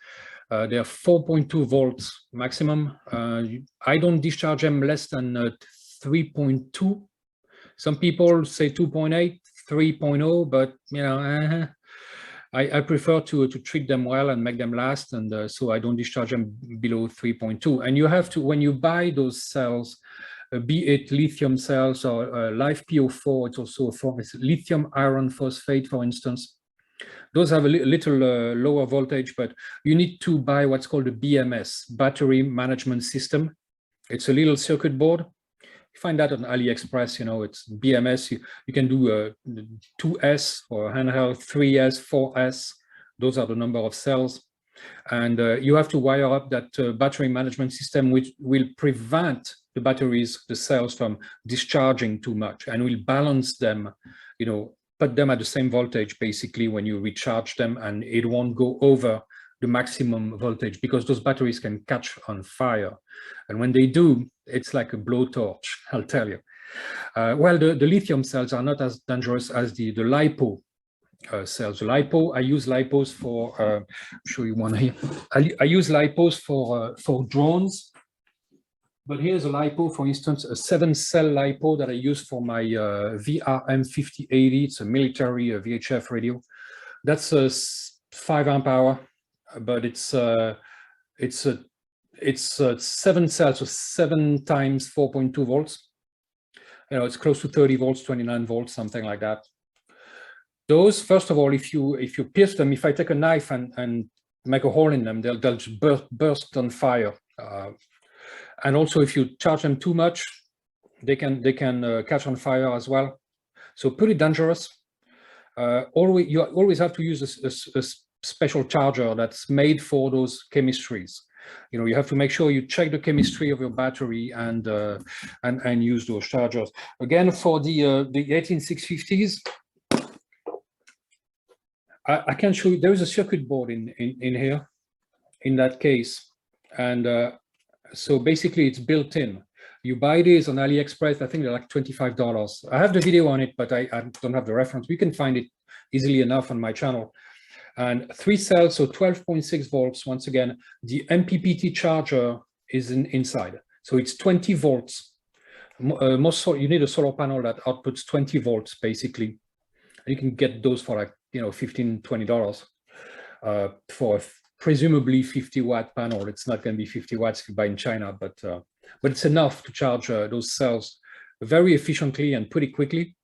They are 4.2 volts maximum. I don't discharge them less than 3.2. Some people say 2.8, 3.0, but I prefer to treat them well and make them last, and so I don't discharge them below 3.2. And you have to, when you buy those cells, be it lithium cells or LiFePO4, it's also it's lithium iron phosphate, for instance. Those have a little lower voltage, but you need to buy what's called a BMS, Battery Management System. It's a little circuit board. You find that on AliExpress, it's BMS. You can do 2S for handheld, 3S, 4S. Those are the number of cells. And you have to wire up that battery management system, which will prevent the batteries, the cells, from discharging too much, and will balance them, put them at the same voltage, basically, when you recharge them, and it won't go over the maximum voltage, because those batteries can catch on fire. And when they do, it's like a blowtorch, I'll tell you. Well, the lithium cells are not as dangerous as the LiPo cells. The LiPo, I use LiPos for, I'll show you one here. I use LiPos for drones. But here's a LiPo, for instance, a 7-cell LiPo that I use for my VRM5080. It's a military VHF radio. That's a 5 amp hour, but it's 7 cells, so 7 times 4.2 volts. It's close to 30 volts, 29 volts, something like that. Those, first of all, if you pierce them, if I take a knife and make a hole in them, they'll just burst on fire. And also, if you charge them too much, they can catch on fire as well. So pretty dangerous. You always have to use a special charger that's made for those chemistries. You have to make sure you check the chemistry of your battery and use those chargers. Again, for the 18650s, I can show you. There is a circuit board in here, in that case, and so basically it's built in. You buy these on AliExpress. I think they're like $25. I have the video on it, but I don't have the reference. You can find it easily enough on my channel. And 3 cells, so 12.6 volts. Once again, the MPPT charger is inside. So it's 20 volts. You need a solar panel that outputs 20 volts basically. You can get those for like, you know, $15, $20 for a presumably 50-watt panel. It's not going to be 50 watts if you buy in China, but it's enough to charge those cells very efficiently and pretty quickly.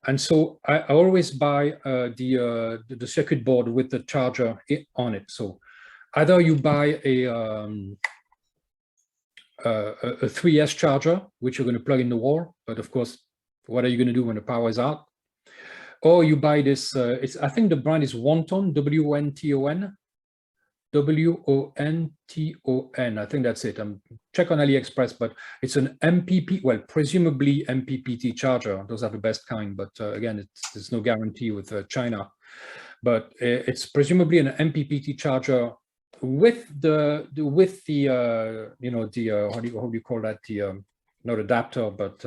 And so I always buy the circuit board with the charger on it. So either you buy a 3S charger, which you're going to plug in the wall, but of course, what are you going to do when the power is out? Or you buy this, I think the brand is Wonton, W-O-N-T-O-N, W-O-N-T-O-N, I think that's it. Check on AliExpress, but it's an MPP, well, presumably MPPT charger. Those are the best kind, but again, there's no guarantee with China. But it's presumably an MPPT charger with the you know, the how do you call that, the not adapter, but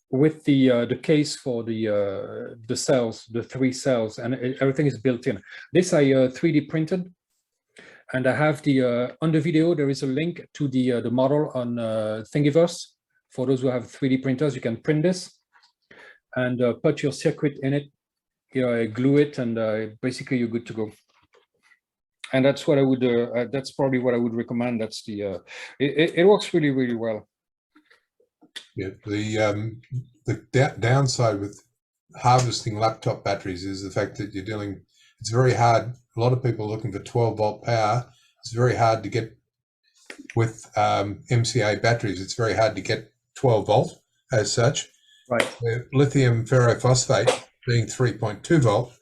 with the case for the cells, the 3 cells, and everything is built in. This I 3D printed, and I have the on the video there is a link to the model on Thingiverse. For those who have 3D printers, you can print this and put your circuit in it, you know, glue it, and basically you're good to go. And that's what I would. That's probably what I would recommend. That's the. It works really, really well. Yeah, the downside with harvesting laptop batteries is the fact that it's very hard. A lot of people are looking for 12-volt power. It's very hard to get with MCA batteries. It's very hard to get 12 volt as such. Right. Lithium ferrophosphate being 3.2 volt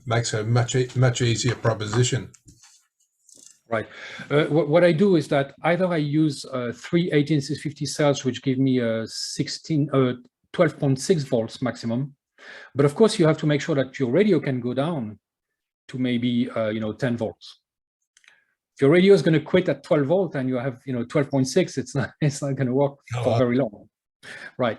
makes a much easier proposition. Right. What I do is that either I use 3 18650 cells, which give me 12.6 volts maximum. But of course, you have to make sure that your radio can go down to maybe 10 volts. If your radio is going to quit at 12 volt and you have 12.6, it's not going to work for very long. Right.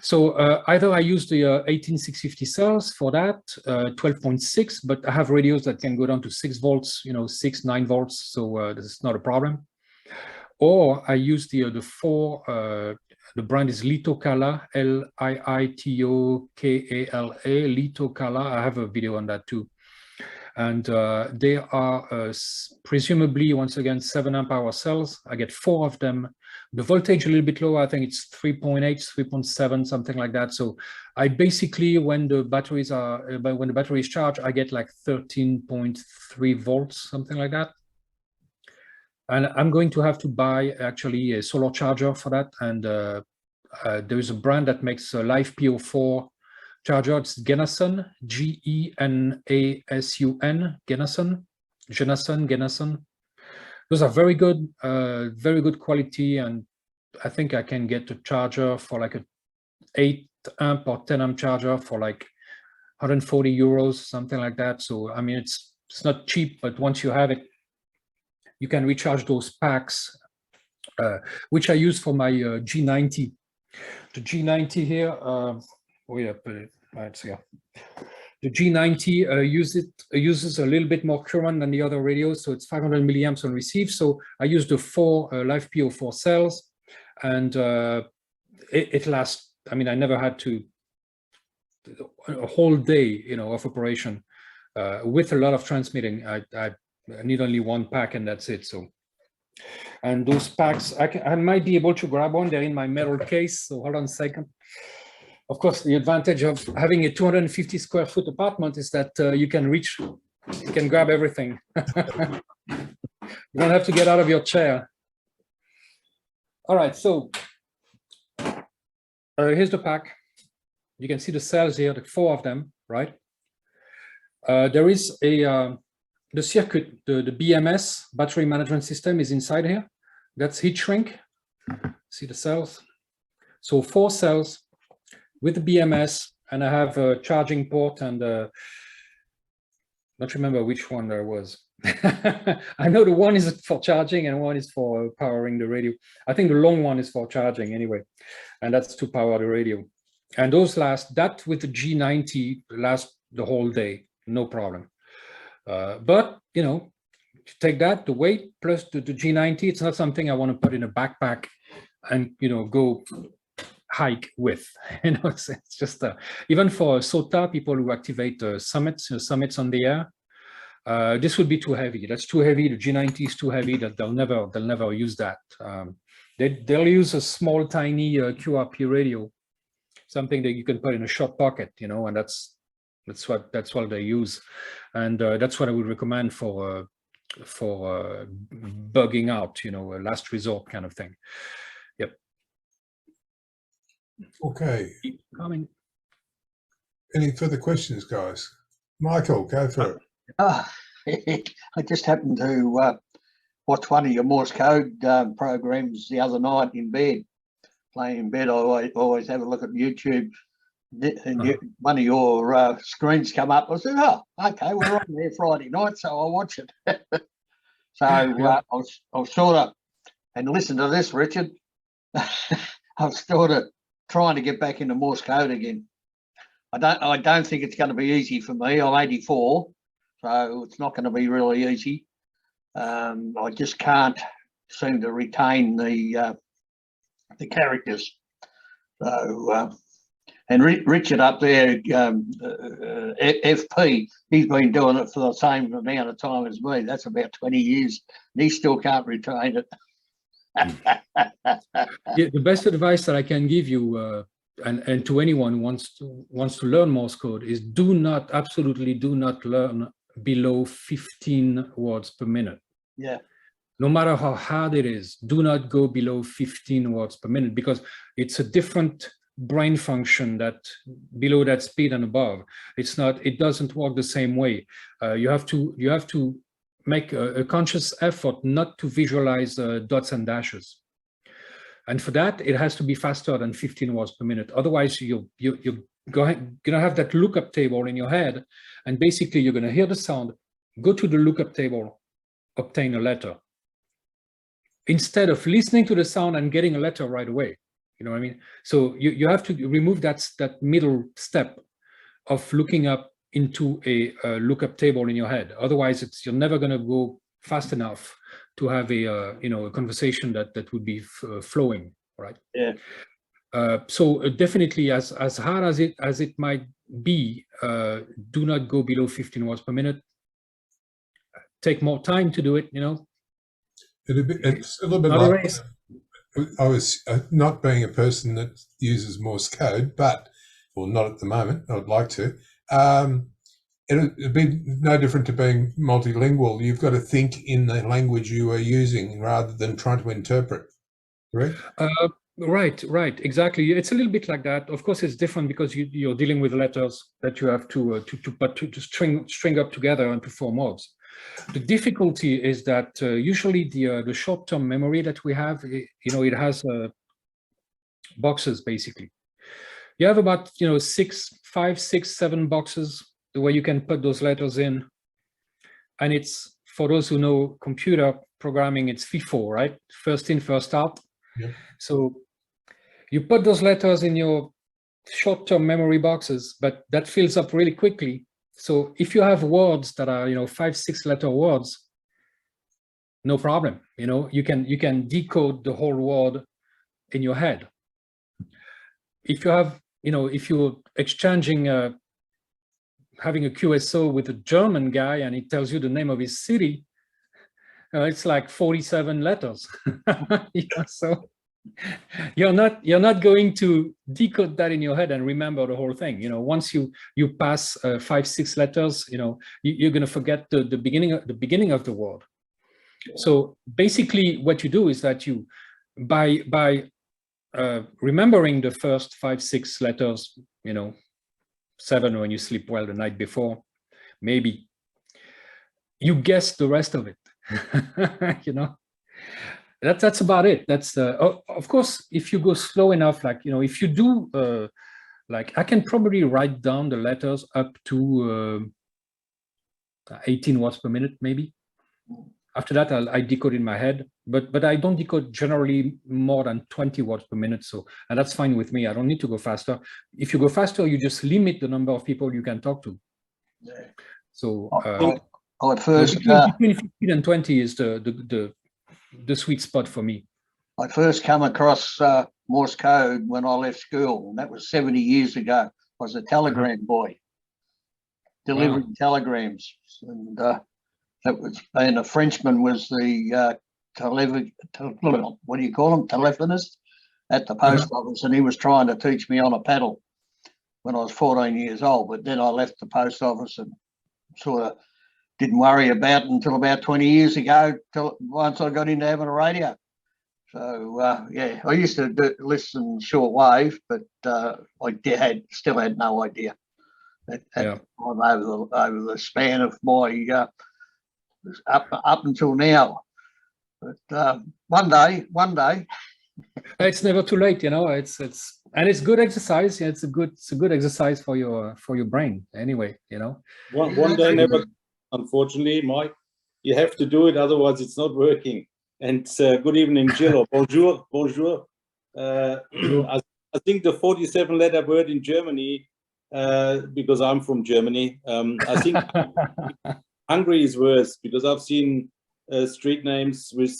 So either I use the 18650 cells for that, 12.6, but I have radios that can go down to 6 volts, 6, 9 volts. So this is not a problem. Or I use the the brand is Litokala, L-I-I-T-O-K-A-L-A, Litokala. I have a video on that too. And they are presumably, once again, 7 amp hour cells. I get 4 of them. The voltage a little bit lower. I think it's 3.8, 3.7, something like that. So I basically, when the battery is charged, I get like 13.3 volts, something like that. And I'm going to have to buy actually a solar charger for that. And there is a brand that makes a live PO4 charger. It's Genasun, G-E-N-A-S-U-N, Genasun. Those are very good quality, and I think I can get a charger for like a 8 amp or 10 amp charger for like 140 euros, something like that. So I mean, it's not cheap, but once you have it, you can recharge those packs, which I use for my G90. The G90 here. Right, so yeah. The G90 uses a little bit more current than the other radios, so it's 500 milliamps on receive. So I use the 4 live PO4 cells, and it lasts. I mean, I never had to a whole day, of operation with a lot of transmitting. I need only 1 pack, and that's it. So, and those packs, I might be able to grab one. They're in my metal case. So hold on a second. Of course, the advantage of having a 250 square foot apartment is that you can grab everything. You don't have to get out of your chair. All right, so here's the pack. You can see the cells here, the 4 of them, right? There is the circuit, the BMS, battery management system, is inside here. That's heat shrink. See the cells? So 4 cells with the BMS, and I have a charging port, and not remember which one there was. I know the one is for charging and one is for powering the radio. I think the long one is for charging anyway, and that's to power the radio. And those that with the G90 last the whole day, no problem. But take that, the weight plus the G90. It's not something I want to put in a backpack and, you know, go hike with. You know, it's just even for SOTA, people who activate summits on the air, this would be too heavy. That's too heavy. The G90 is too heavy. That they'll never use that. They'll use a small, tiny QRP radio, something that you can put in a short pocket, you know, and that's what they use, and that's what I would recommend for bugging out, you know, a last resort kind of thing. Yep. Okay. Keep coming. Any further questions, guys? Michael, go for it. I just happened to watch one of your Morse code programs the other night in bed. Playing in bed, I always have a look at YouTube, and one of your screens come up. I said, "Oh, okay, we're on there Friday night, so I'll watch it." So I was sort of, and listen to this, Richard. I was sort of trying to get back into Morse code again. I don't think it's going to be easy for me. I'm 84, so it's not going to be really easy. I just can't seem to retain the characters. So, and Richard up there, FP, he's been doing it for the same amount of time as me. That's about 20 years. And he still can't retain it. Yeah, the best advice that I can give you, and to anyone who wants to learn Morse code, is absolutely do not learn below 15 words per minute. Yeah. No matter how hard it is, do not go below 15 words per minute, because it's a different brain function that below that speed and above. It doesn't work the same way. You have to make a conscious effort not to visualize dots and dashes. And for that, it has to be faster than 15 words per minute. Otherwise, you're going to have that lookup table in your head, and basically you're going to hear the sound, go to the lookup table, obtain a letter, instead of listening to the sound and getting a letter right away. You know what I mean? So you have to remove that middle step of looking up into a lookup table in your head. Otherwise, you're never going to go fast enough to have a conversation that would be flowing, right? Yeah. So definitely, as hard as it might be, do not go below 15 words per minute. Take more time to do it, you know. It's a little bit like, I was not being a person that uses Morse code, but, well, not at the moment, I'd like to. It'd be no different to being multilingual. You've got to think in the language you are using rather than trying to interpret, correct? Right, exactly. It's a little bit like that. Of course, it's different because you're dealing with letters that you have to string up together and to form words. The difficulty is that usually the short-term memory that we have, it has boxes basically. You have about 5, 6, 7 boxes where you can put those letters in, and it's, for those who know computer programming, it's FIFO, right? First in, first out. Yeah. So you put those letters in your short-term memory boxes, but that fills up really quickly. So if you have words that are 5, 6 letter words, no problem. You can decode the whole word in your head. If you have if you're exchanging having a QSO with a German guy and he tells you the name of his city, it's like 47 letters. So you're not going to decode that in your head and remember the whole thing. Once you pass 5, 6 letters, you're going to forget the beginning of the word. So basically, what you do is that you by remembering the first 5, 6 letters, 7 when you sleep well the night before, maybe you guess the rest of it. That's about it. That's of course, if you go slow enough, like if you do like, I can probably write down the letters up to 18 words per minute, maybe. After that, I decode in my head, but I don't decode generally more than 20 words per minute. So, and that's fine with me. I don't need to go faster. If you go faster, you just limit the number of people you can talk to. Yeah. So I first Between 15 and 20 is the sweet spot for me. I first come across Morse code when I left school, and that was 70 years ago. I was a telegram boy, delivering telegrams, and that was, and a Frenchman was the what do you call him, telephonist at the post office, and he was trying to teach me on a paddle when I was 14 years old. But then I left the post office and sort of didn't worry about it until about 20 years ago, once I got into having a radio. So yeah, I used to listen shortwave, but I still had no idea at the time over the span of my up until now. But one day. It's never too late, you know. It's good exercise. Yeah, it's a good exercise for your brain anyway, you know. One day never. Unfortunately, Mike, you have to do it, otherwise it's not working. And good evening, Gil, or bonjour, bonjour. I think the 47-letter word in Germany, because I'm from Germany, I think Hungary is worse, because I've seen street names with,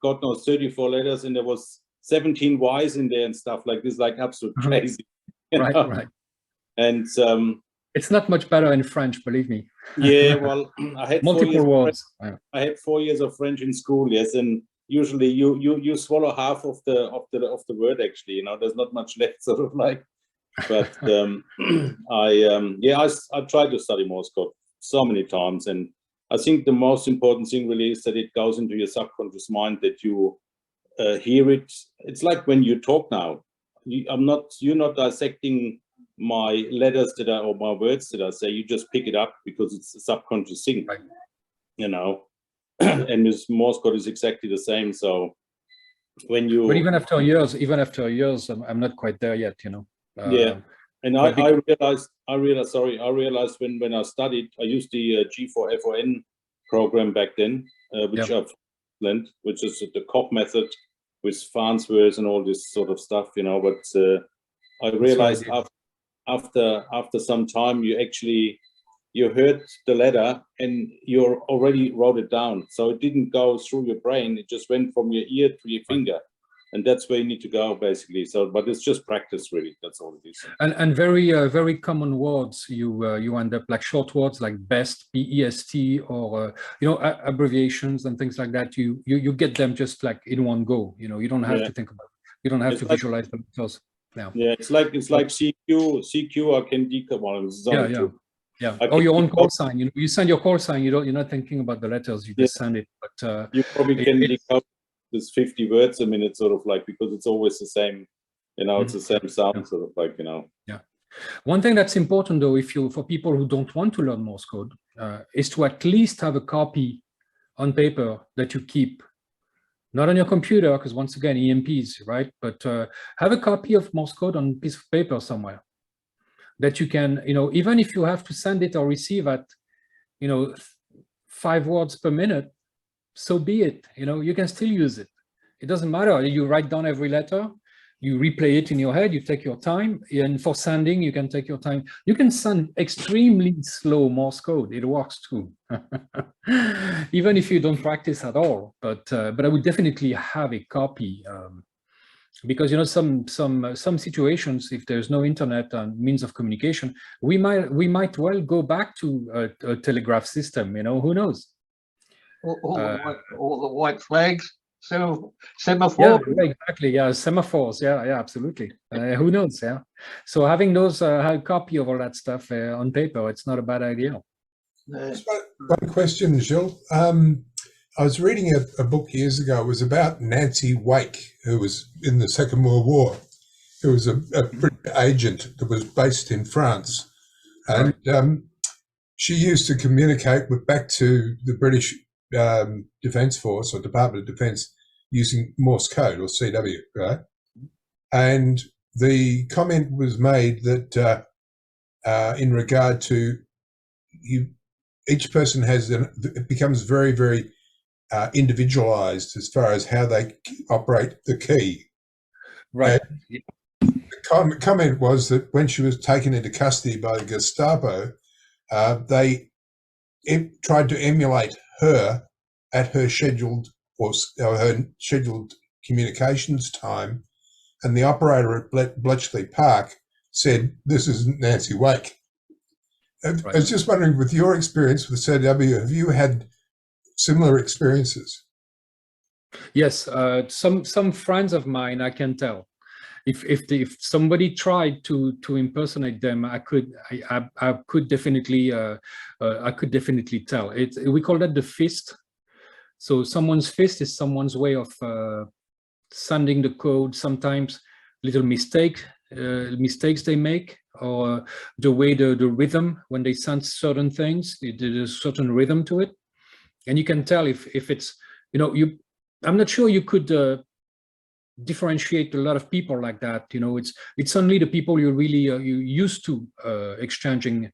God knows, 34 letters, and there was 17 Ys in there and stuff like this, like absolute crazy. Right. And it's not much better in French, believe me. Yeah, well, I had multiple words. I had 4 years of French in school, yes, and usually you swallow half of the word, actually, you know. There's not much left, sort of like. But I tried to study Morse code so many times, and I think the most important thing really is that it goes into your subconscious mind, that you hear it. It's like when you talk now. You're not dissecting my letters or my words that I say. You just pick it up because it's a subconscious thing, right. You know. And this Morse code is exactly the same. So when you, but even after years, I'm not quite there yet, you know. Yeah, and I realized when I studied, I used the G4FON program back then, which I've learned, which is the COP method with Farnsworth and all this sort of stuff, you know. But I realized after some time, you heard the letter and you already wrote it down. So it didn't go through your brain. It just went from your ear to your finger. And that's where you need to go, basically. So, but it's just practice, really. That's all it is. And very common words. You end up like short words like BEST, BEST, or you know, abbreviations and things like that. You get them just like in one go. You know, you don't have to think about it. You don't have to visualize them first. Yeah. Yeah, it's like CQ. I can decode. Yeah. Or your own call sign. You know, you send your call sign. You're not thinking about the letters. You just send it. But you probably can decode this 50 words a minute, sort of like, because it's always the same. You know, it's the same sound, sort of like, you know. Yeah. One thing that's important, though, for people who don't want to learn Morse code, is to at least have a copy on paper that you keep, not on your computer, because once again, EMPs, right? But have a copy of Morse code on a piece of paper somewhere that you can, you know, even if you have to send it or receive at, you know, 5 words per minute, so be it. You know, you can still use it. It doesn't matter. You write down every letter, you replay it in your head, you take your time. And for sending, you can take your time. You can send extremely slow Morse code. It works too, even if you don't practice at all. But I would definitely have a copy, because, you know, some situations, if there's no internet and means of communication, we might well go back to a telegraph system. You know, who knows? All the white flags, semaphores. Yeah, exactly. Yeah, semaphores. Yeah, absolutely. Who knows? Yeah. So having those, have a copy of all that stuff on paper, it's not a bad idea. One question, Gil. I was reading a book years ago. It was about Nancy Wake, who was in the Second World War, who was a British agent that was based in France, and she used to communicate back to the British Defence Force or Department of Defence using Morse code or CW, right? And the comment was made that in regard to each person it becomes very, very individualized as far as how they operate the key. Right. The comment was that when she was taken into custody by the Gestapo, they tried to emulate her at her scheduled or her scheduled communications time, and the operator at Bletchley Park said, "This isn't Nancy Wake." I was just wondering, with your experience with CW, have you had similar experiences? Yes, some friends of mine, I can tell. If somebody tried to impersonate them, I could definitely tell it. We call that the fist. So someone's fist is someone's way of sending the code. Sometimes little mistakes they make, or the way the rhythm when they send certain things, there's a certain rhythm to it, and you can tell if it's, you know, I'm not sure you could differentiate a lot of people like that. You know, it's only the people you really you used to exchanging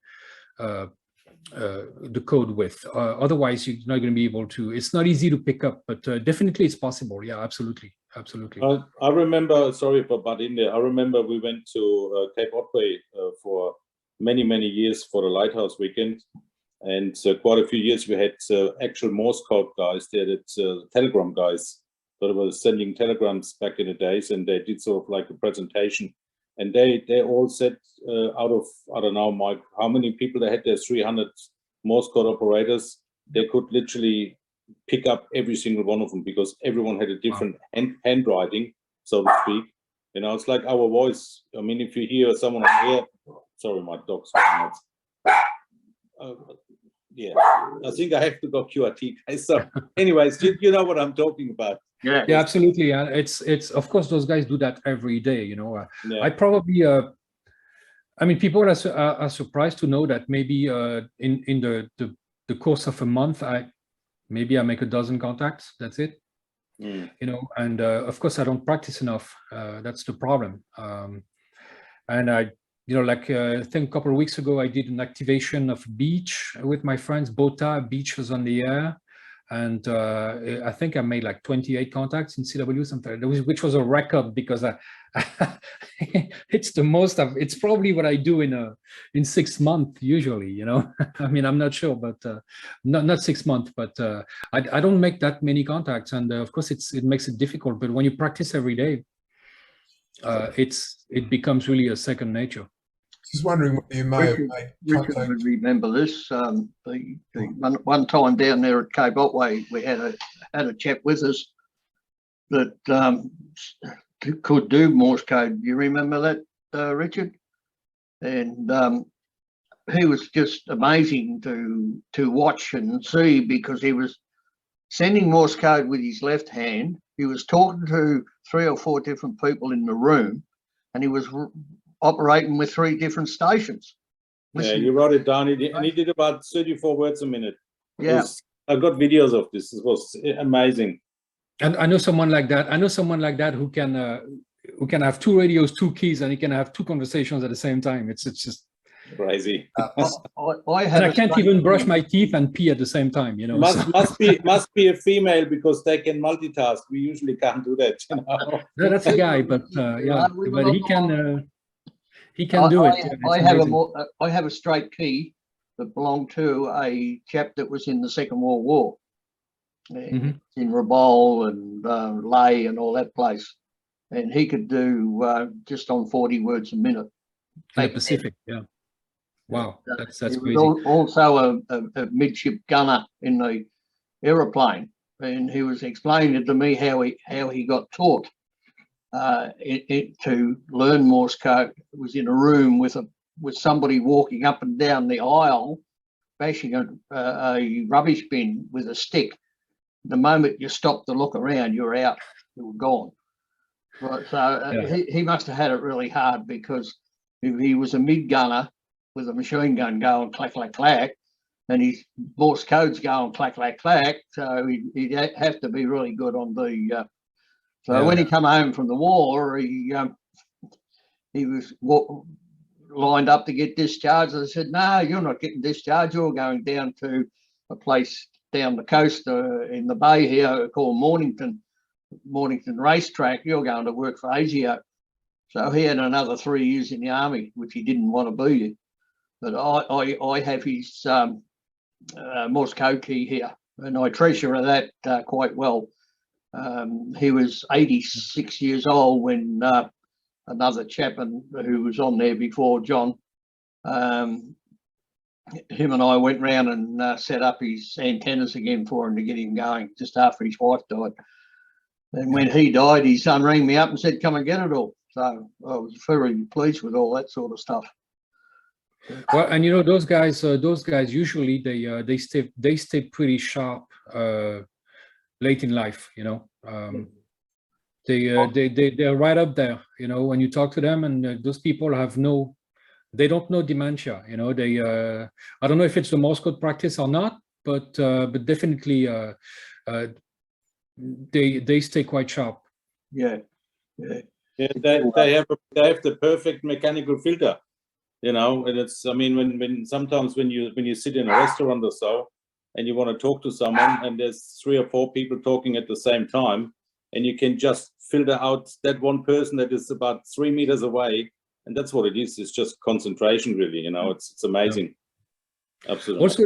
the code with. Otherwise, you're not going to be able to. It's not easy to pick up, but definitely it's possible. Yeah, absolutely. I remember. Sorry for butt in there. I remember we went to Cape Otway for many years for the Lighthouse weekend, and quite a few years we had actual Morse code guys there, that telegram guys that were sending telegrams back in the days, and they did sort of like a presentation, and they all said out of, I don't know, Mike, how many people they had there, 300 Morse code operators, they could literally pick up every single one of them because everyone had a different handwriting, so to speak. You know, it's like our voice. I mean, if you hear someone on air, sorry, my dog's yeah, I think I have to go QRT, guys. So anyways, you know what I'm talking about. Yeah, absolutely. And it's of course those guys do that every day. You know, Yeah. I probably I mean, people are surprised to know that maybe in the course of a month, maybe I make a dozen contacts. That's it. You know, and of course I don't practice enough. That's the problem. And I, you know, like I think a couple of weeks ago I did an activation of Beach with my friends. Bota Beach was on the air. And I think I made like 28 contacts in CW, something, which was a record because it's the most of, it's probably what I do in 6 months usually, you know. I mean, I'm not sure, but not 6 months, but I don't make that many contacts, and of course it makes it difficult. But when you practice every day, it becomes really a second nature. Just wondering what you may have made Richard contact. would remember this. The one time down there at Cape Otway, we had a chap with us that could do Morse code. Do you remember that, Richard? And he was just amazing to watch and see, because he was sending Morse code with his left hand. He was talking to 3 or 4 different people in the room, and he was operating with 3 different stations. Yeah, you wrote it down, and he did about 34 words a minute. Yeah, I got videos of this. It was amazing. And I know someone like that. I know someone like that who can have 2 radios, 2 keys, and he can have 2 conversations at the same time. It's just crazy. I can't even brush my teeth and pee at the same time. You know, must be a female, because they can multitask. We usually can't do that. You know? No, that's a guy, but yeah, but he can. He can do it. I have a straight key that belonged to a chap that was in the Second World War, in Rabaul and Ley and all that place, and he could do just on 40 words a minute. In the Pacific, yeah. Wow, that's crazy. He was also a midship gunner in the aeroplane, and he was explaining to me how he got taught to learn Morse code. It was in a room with somebody walking up and down the aisle, bashing a rubbish bin with a stick. The moment you stopped to look around, you're out. You were gone. Right, so he must have had it really hard, because if he was a mid gunner with a machine gun going clack clack clack, and his Morse code's going clack clack clack, so he'd have to be really good on the. So when he come home from the war, he was lined up to get discharged. I said, "No, you're not getting discharged. You're going down to a place down the coast in the bay here called Mornington Racetrack. You're going to work for ASIO." So he had another 3 years in the army, which he didn't want to be. But I have his Morse code key here, and I treasure that quite well. He was 86 years old when another chap who was on there before John, him and I went round and set up his antennas again for him to get him going just after his wife died. And when he died, his son rang me up and said, come and get it all. So I was very pleased with all that sort of stuff. Well, and you know, those guys usually they stay pretty sharp late in life. You know, they're right up there. You know, when you talk to them, and those people have they don't know dementia. You know, I don't know if it's the Morse code practice or not, but definitely they stay quite sharp. Yeah. Yeah, they have the perfect mechanical filter. You know, and it's, I mean, when sometimes when you sit in a restaurant or so and you want to talk to someone and there's 3 or 4 people talking at the same time, and you can just filter out that one person that is about 3 meters away, and that's what it is. It's just concentration, really. You know, it's amazing. Yeah. Absolutely. Also,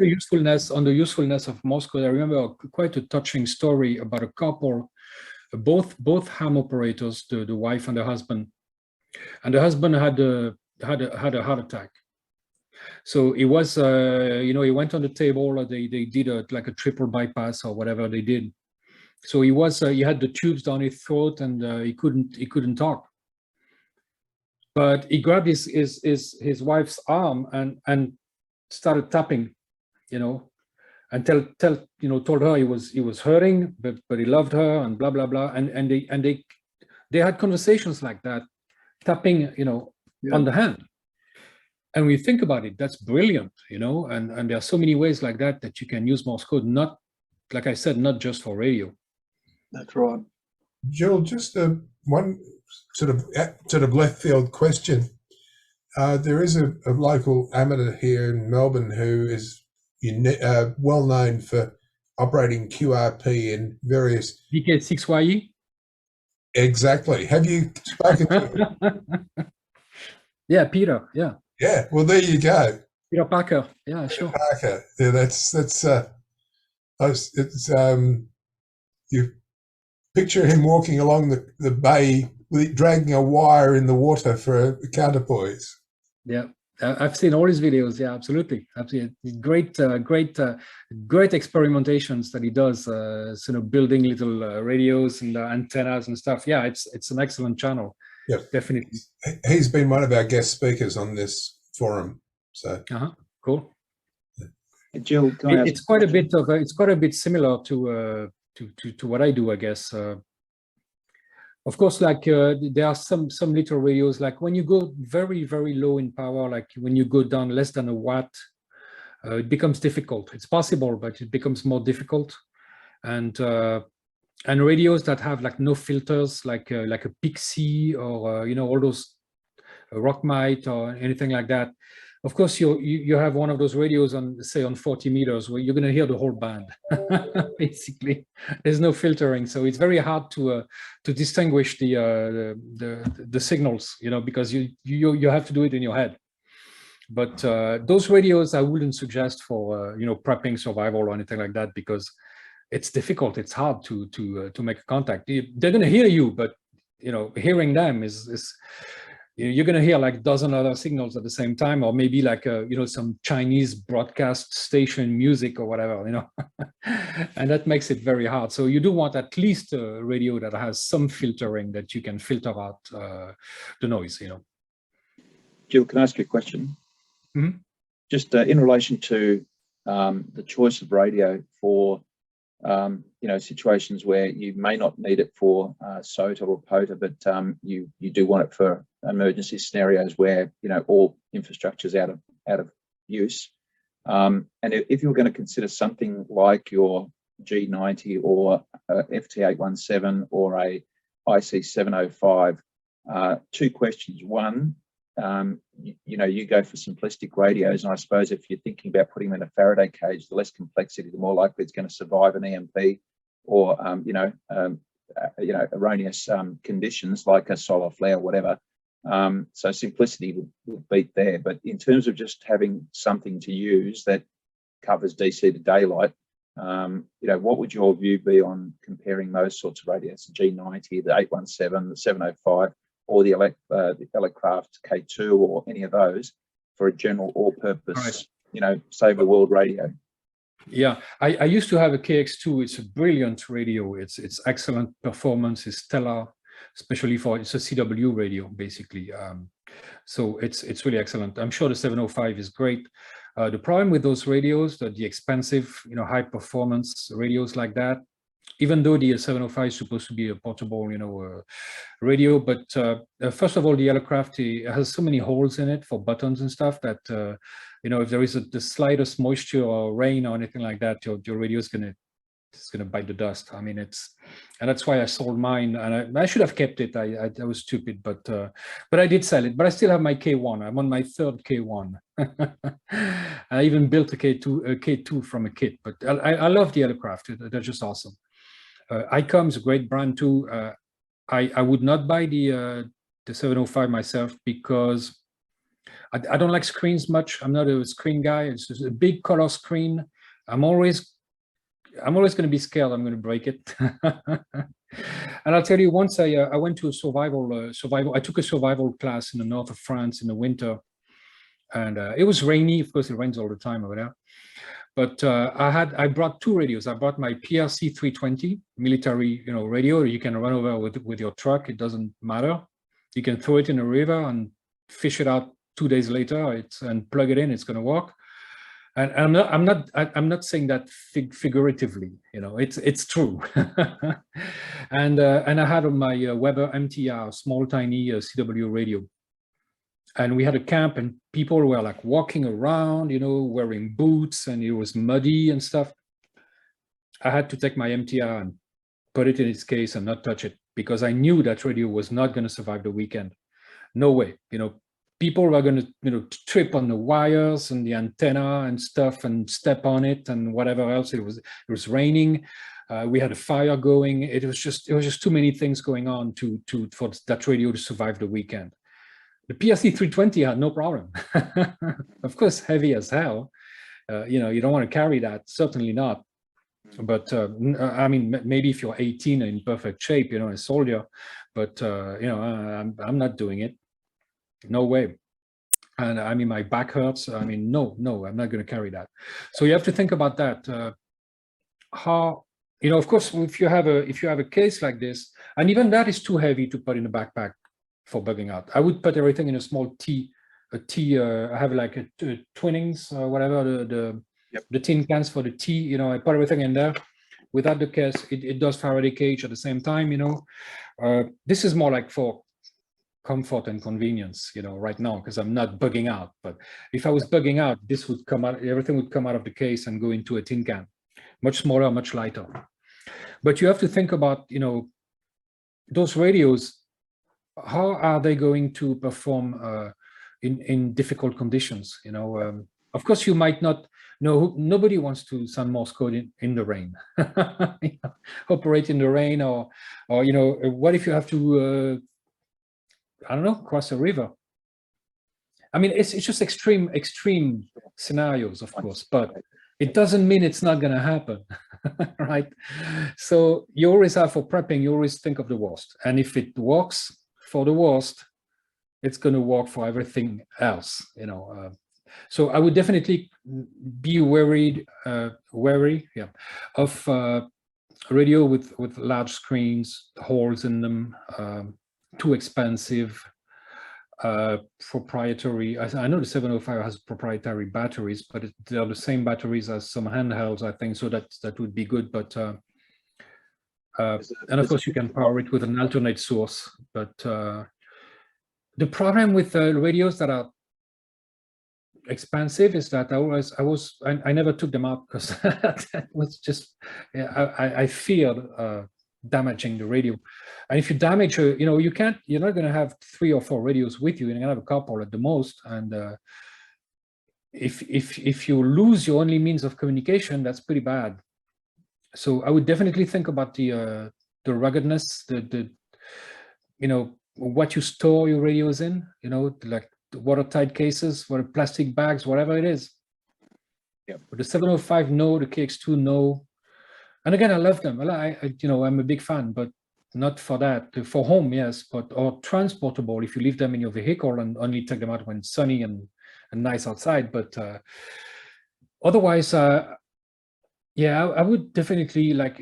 the usefulness of Morse code. I remember quite a touching story about a couple, both ham operators, the wife and the husband, and the husband had a heart attack. So it was, you know, he went on the table. They did like a triple bypass or whatever they did. So he had the tubes down his throat, and he couldn't talk. But he grabbed his wife's arm and started tapping, you know, and told her he was hurting, but he loved her, and blah blah blah. And they had conversations like that, tapping, you know, on the hand. And we think about it, that's brilliant, you know, and there are so many ways like that you can use Morse code, not, like I said, not just for radio. That's right. Gil, just one sort of left field question. There is a local amateur here in Melbourne who is well known for operating QRP in various... VK6YE? Exactly. Have you spoken to him? Yeah, Peter. Yeah. Yeah. Well, there you go. Peter Parker. Yeah, sure. Parker. Yeah, that's you picture him walking along the bay dragging a wire in the water for a counterpoise. Yeah, I've seen all his videos. Yeah, absolutely. Great experimentations that he does. Sort of building little radios and antennas and stuff. Yeah, it's an excellent channel. Yeah, definitely. He's been one of our guest speakers on this forum. So cool. Jill, it's quite a bit similar to what I do, I guess. Of course, like there are some little radios, like when you go very, very low in power, like when you go down less than a watt, it becomes difficult. It's possible, but it becomes more difficult. And radios that have like no filters, like a Pixie or you know, all those Rockmite or anything like that. Of course, you have one of those radios on, say, on 40 meters where you're going to hear the whole band. Basically, there's no filtering, so it's very hard to distinguish the signals, you know, because you have to do it in your head. But those radios I wouldn't suggest for you know, prepping, survival, or anything like that, because it's difficult. It's hard to make a contact. They're going to hear you, but you know, hearing them is you're going to hear like a dozen other signals at the same time, or maybe like you know, some Chinese broadcast station music or whatever, you know, and that makes it very hard. So you do want at least a radio that has some filtering, that you can filter out the noise, you know. Jill, can I ask you a question? Mm-hmm. Just in relation to the choice of radio for you know, situations where you may not need it for SOTA or POTA, but you do want it for emergency scenarios where, you know, all infrastructure is out of use. And if you're going to consider something like your G90 or FT817 or a IC705, 2 questions. One, you know, you go for simplistic radios, and I suppose if you're thinking about putting them in a Faraday cage, the less complexity, the more likely it's going to survive an EMP or you know, erroneous conditions like a solar flare, whatever. So simplicity would beat there. But in terms of just having something to use that covers DC to daylight. You know, what would your view be on comparing those sorts of radios, the G90, the 817, the 705, or the Elecraft K2, or any of those for a general all-purpose, you know, save the world radio? Yeah, I used to have a KX2. It's a brilliant radio. It's excellent performance. It's stellar, especially for, it's a CW radio basically. So it's really excellent. I'm sure the 705 is great. The problem with those radios, the expensive, you know, high performance radios like that, even though the 705 is supposed to be a portable, you know, radio, but first of all, the Elecraft has so many holes in it for buttons and stuff that, you know, if there is the slightest moisture or rain or anything like that, your radio is gonna bite the dust. I mean, and that's why I sold mine, and I should have kept it. I was stupid, but I did sell it. But I still have my K1. I'm on my third K1. I even built a K2 from a kit. But I love the Elecraft. They're just awesome. ICOM is a great brand too. I would not buy the 705 myself because I don't like screens much. I'm not a screen guy. It's just a big color screen. I'm always going to be scared I'm going to break it. And I'll tell you, once I went to a survival. I took a survival class in the north of France in the winter, and it was rainy. Of course, it rains all the time over there. But I brought two radios. I brought my PRC 320 military, you know, radio. You can run over with your truck. It doesn't matter. You can throw it in a river and fish it out 2 days later. And plug it in. It's going to work. And I'm not saying that figuratively. You know, it's true. And I had on my Weber MTR, small tiny CW radio. And we had a camp, and people were like walking around, you know, wearing boots, and it was muddy and stuff. I had to take my MTR and put it in its case and not touch it, because I knew that radio was not going to survive the weekend. No way. You know, people were going to, you know, trip on the wires and the antenna and stuff and step on it and whatever else. It was raining. We had a fire going. It was just too many things going on for that radio to survive the weekend. The PRC 320 had no problem. Of course, heavy as hell. You know, you don't want to carry that, certainly not. But I mean, maybe if you're 18 and in perfect shape, you know, a soldier, but you know, I'm not doing it. No way. And I mean, my back hurts. I mean, no, I'm not going to carry that. So you have to think about that. How, you know, of course, if you have a case like this, and even that is too heavy to put in a backpack for bugging out. I would put everything in a small I have like a Twinnings or whatever, the tin cans for the tea, you know, I put everything in there. Without the case, it does Faraday cage at the same time, you know. This is more like for comfort and convenience, you know, right now, because I'm not bugging out. But if I was bugging out, this would come out, everything would come out of the case and go into a tin can, much smaller, much lighter. But you have to think about, you know, those radios. How are they going to perform in difficult conditions? You know, of course, you might not know. Nobody wants to send Morse code in the rain, you know, operate in the rain, or you know, what if you have to, I don't know, cross a river? I mean, it's just extreme scenarios, of course, but it doesn't mean it's not going to happen, right? So you always have, for prepping, you always think of the worst, and if it works for the worst, it's going to work for everything else, you know. So I would definitely be wary of radio with large screens, holes in them, too expensive, proprietary. I know the 705 has proprietary batteries, but they're the same batteries as some handhelds, I think, so that would be good. But and of course, you can power it with an alternate source. But the problem with radios that are expensive is that I never took them out, because that was just, I feared damaging the radio. And if you damage, you know, you're not going to have 3 or 4 radios with you. You're going to have a couple at the most. And if you lose your only means of communication, that's pretty bad. So I would definitely think about the ruggedness, the you know, what you store your radios in, you know, like watertight cases, or plastic bags, whatever it is. Yeah. But the 705, no. The KX2, no. And again, I love them. I'm a big fan, but not for that. For home, yes, but or transportable if you leave them in your vehicle and only take them out when it's sunny and nice outside. But otherwise, yeah, I would definitely like,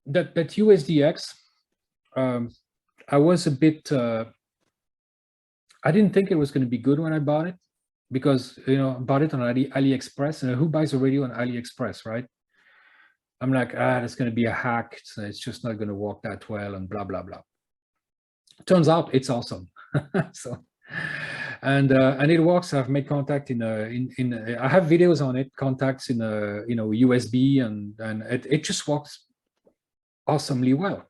that USDX. I was a bit. I didn't think it was going to be good when I bought it, because I bought it on AliExpress, and who buys a radio on AliExpress, right? I'm like, that's going to be a hack. So it's just not going to work that well, and blah blah blah. Turns out it's awesome. So, and it works. I've made contact in I have videos on it, contacts in USB, and it just works awesomely well.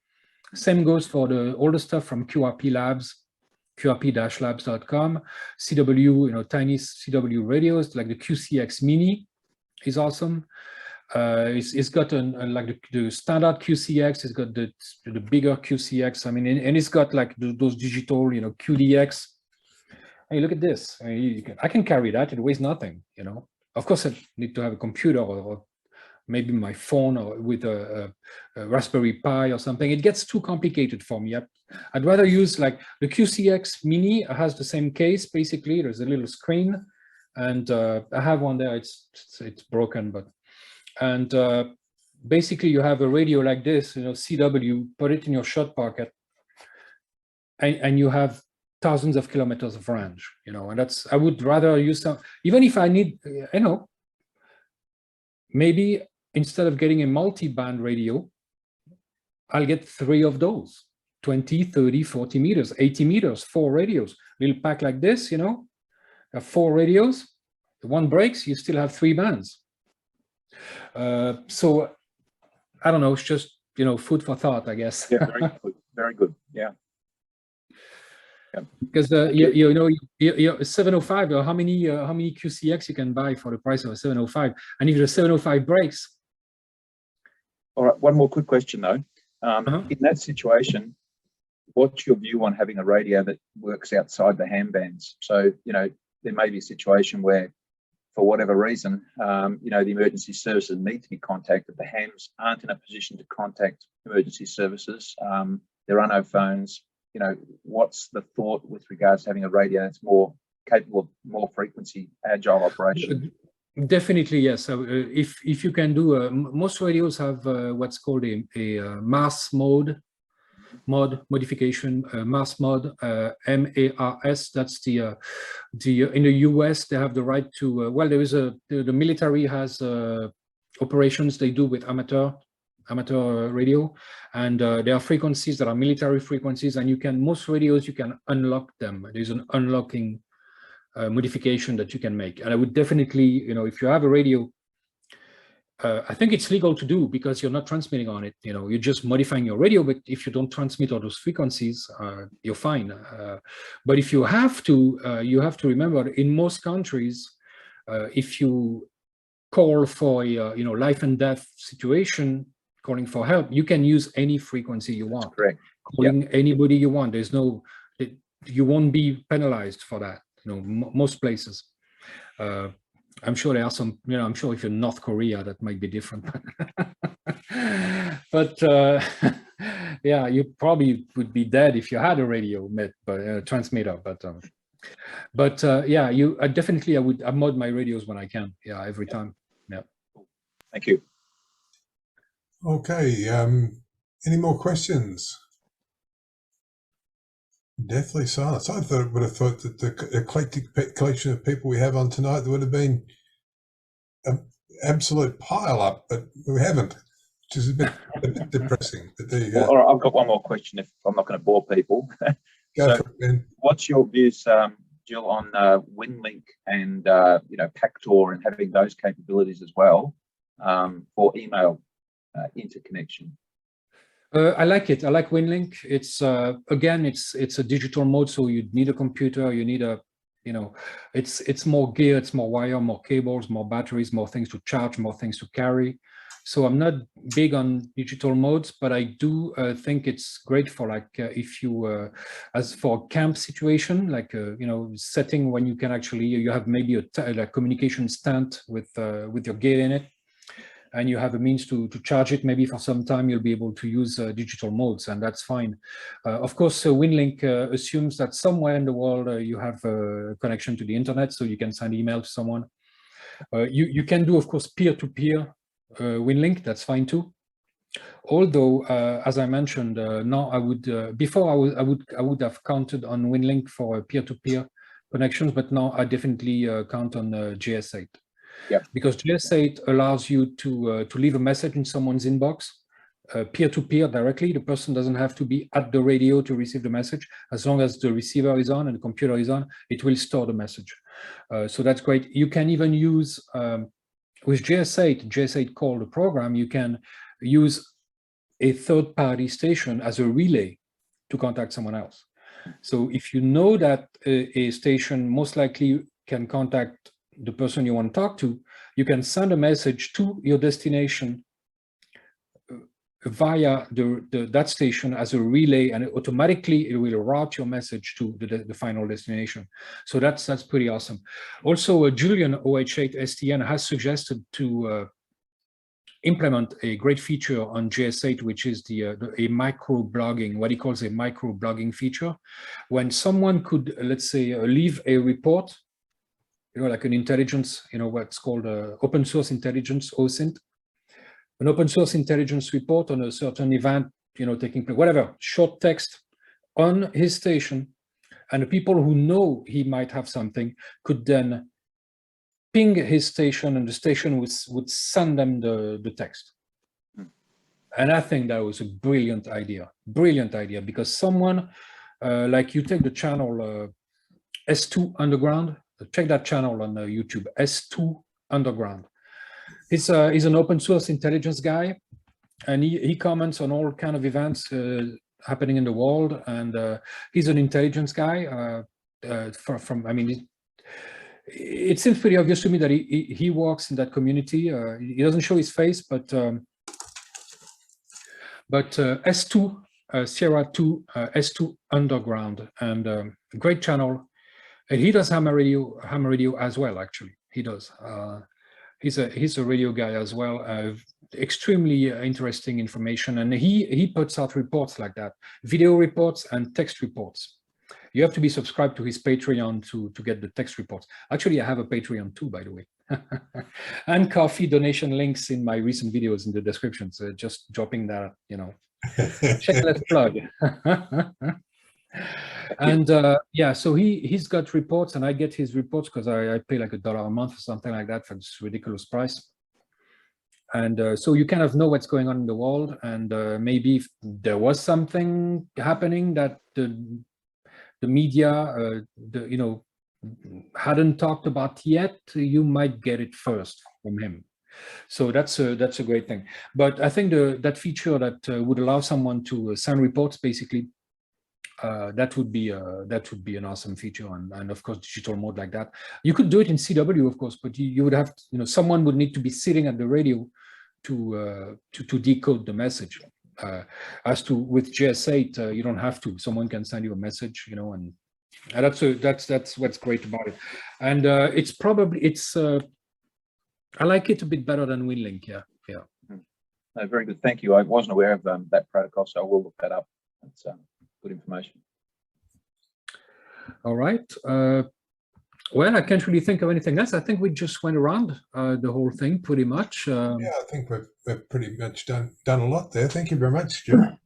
Same goes for all the stuff from QRP Labs, QRP-labs.com, CW, tiny CW radios like the QCX Mini is awesome. It's got like the standard QCX. It's got the bigger QCX. I mean, and it's got like those digital, QDX. Hey, look at this. I can carry that. It weighs nothing. Of course, I need to have a computer or maybe my phone or with a Raspberry Pi or something. It gets too complicated for me. I'd rather use like the QCX Mini. Has the same case basically. There's a little screen, and I have one there. It's broken, but. And basically, you have a radio like this, CW, put it in your short pocket, and you have thousands of kilometers of range, and that's, I would rather use some, even if I need, maybe instead of getting a multi-band radio, I'll get 3 of those, 20, 30, 40 meters, 80 meters, 4 radios, little pack like this, 4 radios, one breaks, you still have 3 bands. So I don't know, it's just food for thought, I guess. Yeah, very good. Yeah. Because 705, how many QCX you can buy for the price of a 705, and if the 705 breaks. All right, one more quick question though. In that situation, what's your view on having a radio that works outside the ham bands? So there may be a situation where, for whatever reason, the emergency services need to be contacted. The hams aren't in a position to contact emergency services. There are no phones. What's the thought with regards to having a radio that's more capable of more frequency, agile operation? Definitely, yes. So if you can do, most radios have what's called a MARS modification, MARS mod, MARS. That's the in the US they have the right to. Well, there is the military has operations they do with amateur radio, and there are frequencies that are military frequencies, and most radios you can unlock them. There's an unlocking modification that you can make, and I would definitely, if you have a radio, I think it's legal to do, because you're not transmitting on it. You're just modifying your radio, but if you don't transmit all those frequencies, you're fine. But if you have to remember, in most countries, if you call for a life and death situation, calling for help, you can use any frequency you want. Correct. Calling anybody you want. There's no, you won't be penalized for that. Most places. I'm sure there are some, I'm sure if you're North Korea, that might be different. But yeah, you probably would be dead if you had a radio transmitter. But yeah, I would mod my radios when I can. Yeah, every time. Yeah. Thank you. Okay. Any more questions? Deathly silence. I would have thought that the eclectic collection of people we have on tonight, there would have been an absolute pile up, but we haven't, which is a bit depressing. But there you go. Well, I've got one more question, if I'm not going to bore people. Go for it, Ben. What's your views, Gil, on WinLink and Pactor, and having those capabilities as well for email interconnection? I like it. I like WinLink. It's again, it's a digital mode, so you need a computer. You need a, it's more gear, it's more wire, more cables, more batteries, more things to charge, more things to carry. So I'm not big on digital modes, but I do think it's great for like if you, as for camp situation, like you know, setting when you can actually you have maybe a communication stand with your gear in it, and you have a means to charge it maybe for some time. You'll be able to use digital modes, and that's fine. Of course, WinLink assumes that somewhere in the world you have a connection to the internet, so you can send email to someone. You can do, of course, peer-to-peer WinLink. That's fine too. Although, as I mentioned, now I would before I would have counted on WinLink for peer-to-peer connections, but now I definitely count on GS8. Yep. Because GS8 allows you to leave a message in someone's inbox, peer-to-peer directly. The person doesn't have to be at the radio to receive the message. As long as the receiver is on and the computer is on, it will store the message. So that's great. You can even use, with GS8 called the program, you can use a third-party station as a relay to contact someone else. So if you know that a station most likely can contact the person you want to talk to, you can send a message to your destination via that station as a relay, and automatically it will route your message to the final destination. So that's pretty awesome. Also, Julian OH8STN has suggested to implement a great feature on GS8, which is a micro-blogging, what he calls a micro-blogging feature. When someone could, let's say, leave a report, you know, like an intelligence, you know, what's called open source intelligence, OSINT, an open source intelligence report on a certain event, you know, taking place, whatever, short text on his station, and the people who know he might have something could then ping his station, and the station would send them the text. And I think that was a brilliant idea, because someone, like you take the channel S2 Underground, check that channel on YouTube, S2 Underground. He's an open source intelligence guy, and he comments on all kind of events happening in the world, and he's an intelligence guy I mean, it seems pretty obvious to me that he works in that community. He doesn't show his face, but S2 Sierra 2 S2 Underground, and great channel. And he does ham radio as well. Actually, he does. He's a radio guy as well. Extremely interesting information, and he puts out reports like that, video reports and text reports. You have to be subscribed to his Patreon to get the text reports. Actually, I have a Patreon too, by the way. And coffee donation links in my recent videos in the description. So just dropping that, you know, shameless plug. And yeah, so he's got reports, and I get his reports because I pay like $1 a month or something like that for this ridiculous price. And so you kind of know what's going on in the world, and maybe if there was something happening that the media, you know, hadn't talked about yet, you might get it first from him. So that's a great thing. But I think that feature that would allow someone to send reports, basically, that would be an awesome feature, and of course digital mode like that. You could do it in CW, of course, but you would have, you know, someone would need to be sitting at the radio to decode the message. As to with GS8, you don't have to. Someone can send you a message, you know, and that's what's great about it. And I like it a bit better than WinLink. Yeah. No, very good. Thank you. I wasn't aware of that protocol, so I will look that up. That's good information. All right. Well, I can't really think of anything else. I think we just went around the whole thing pretty much. Yeah, I think we've pretty much done a lot there. Thank you very much, Gil.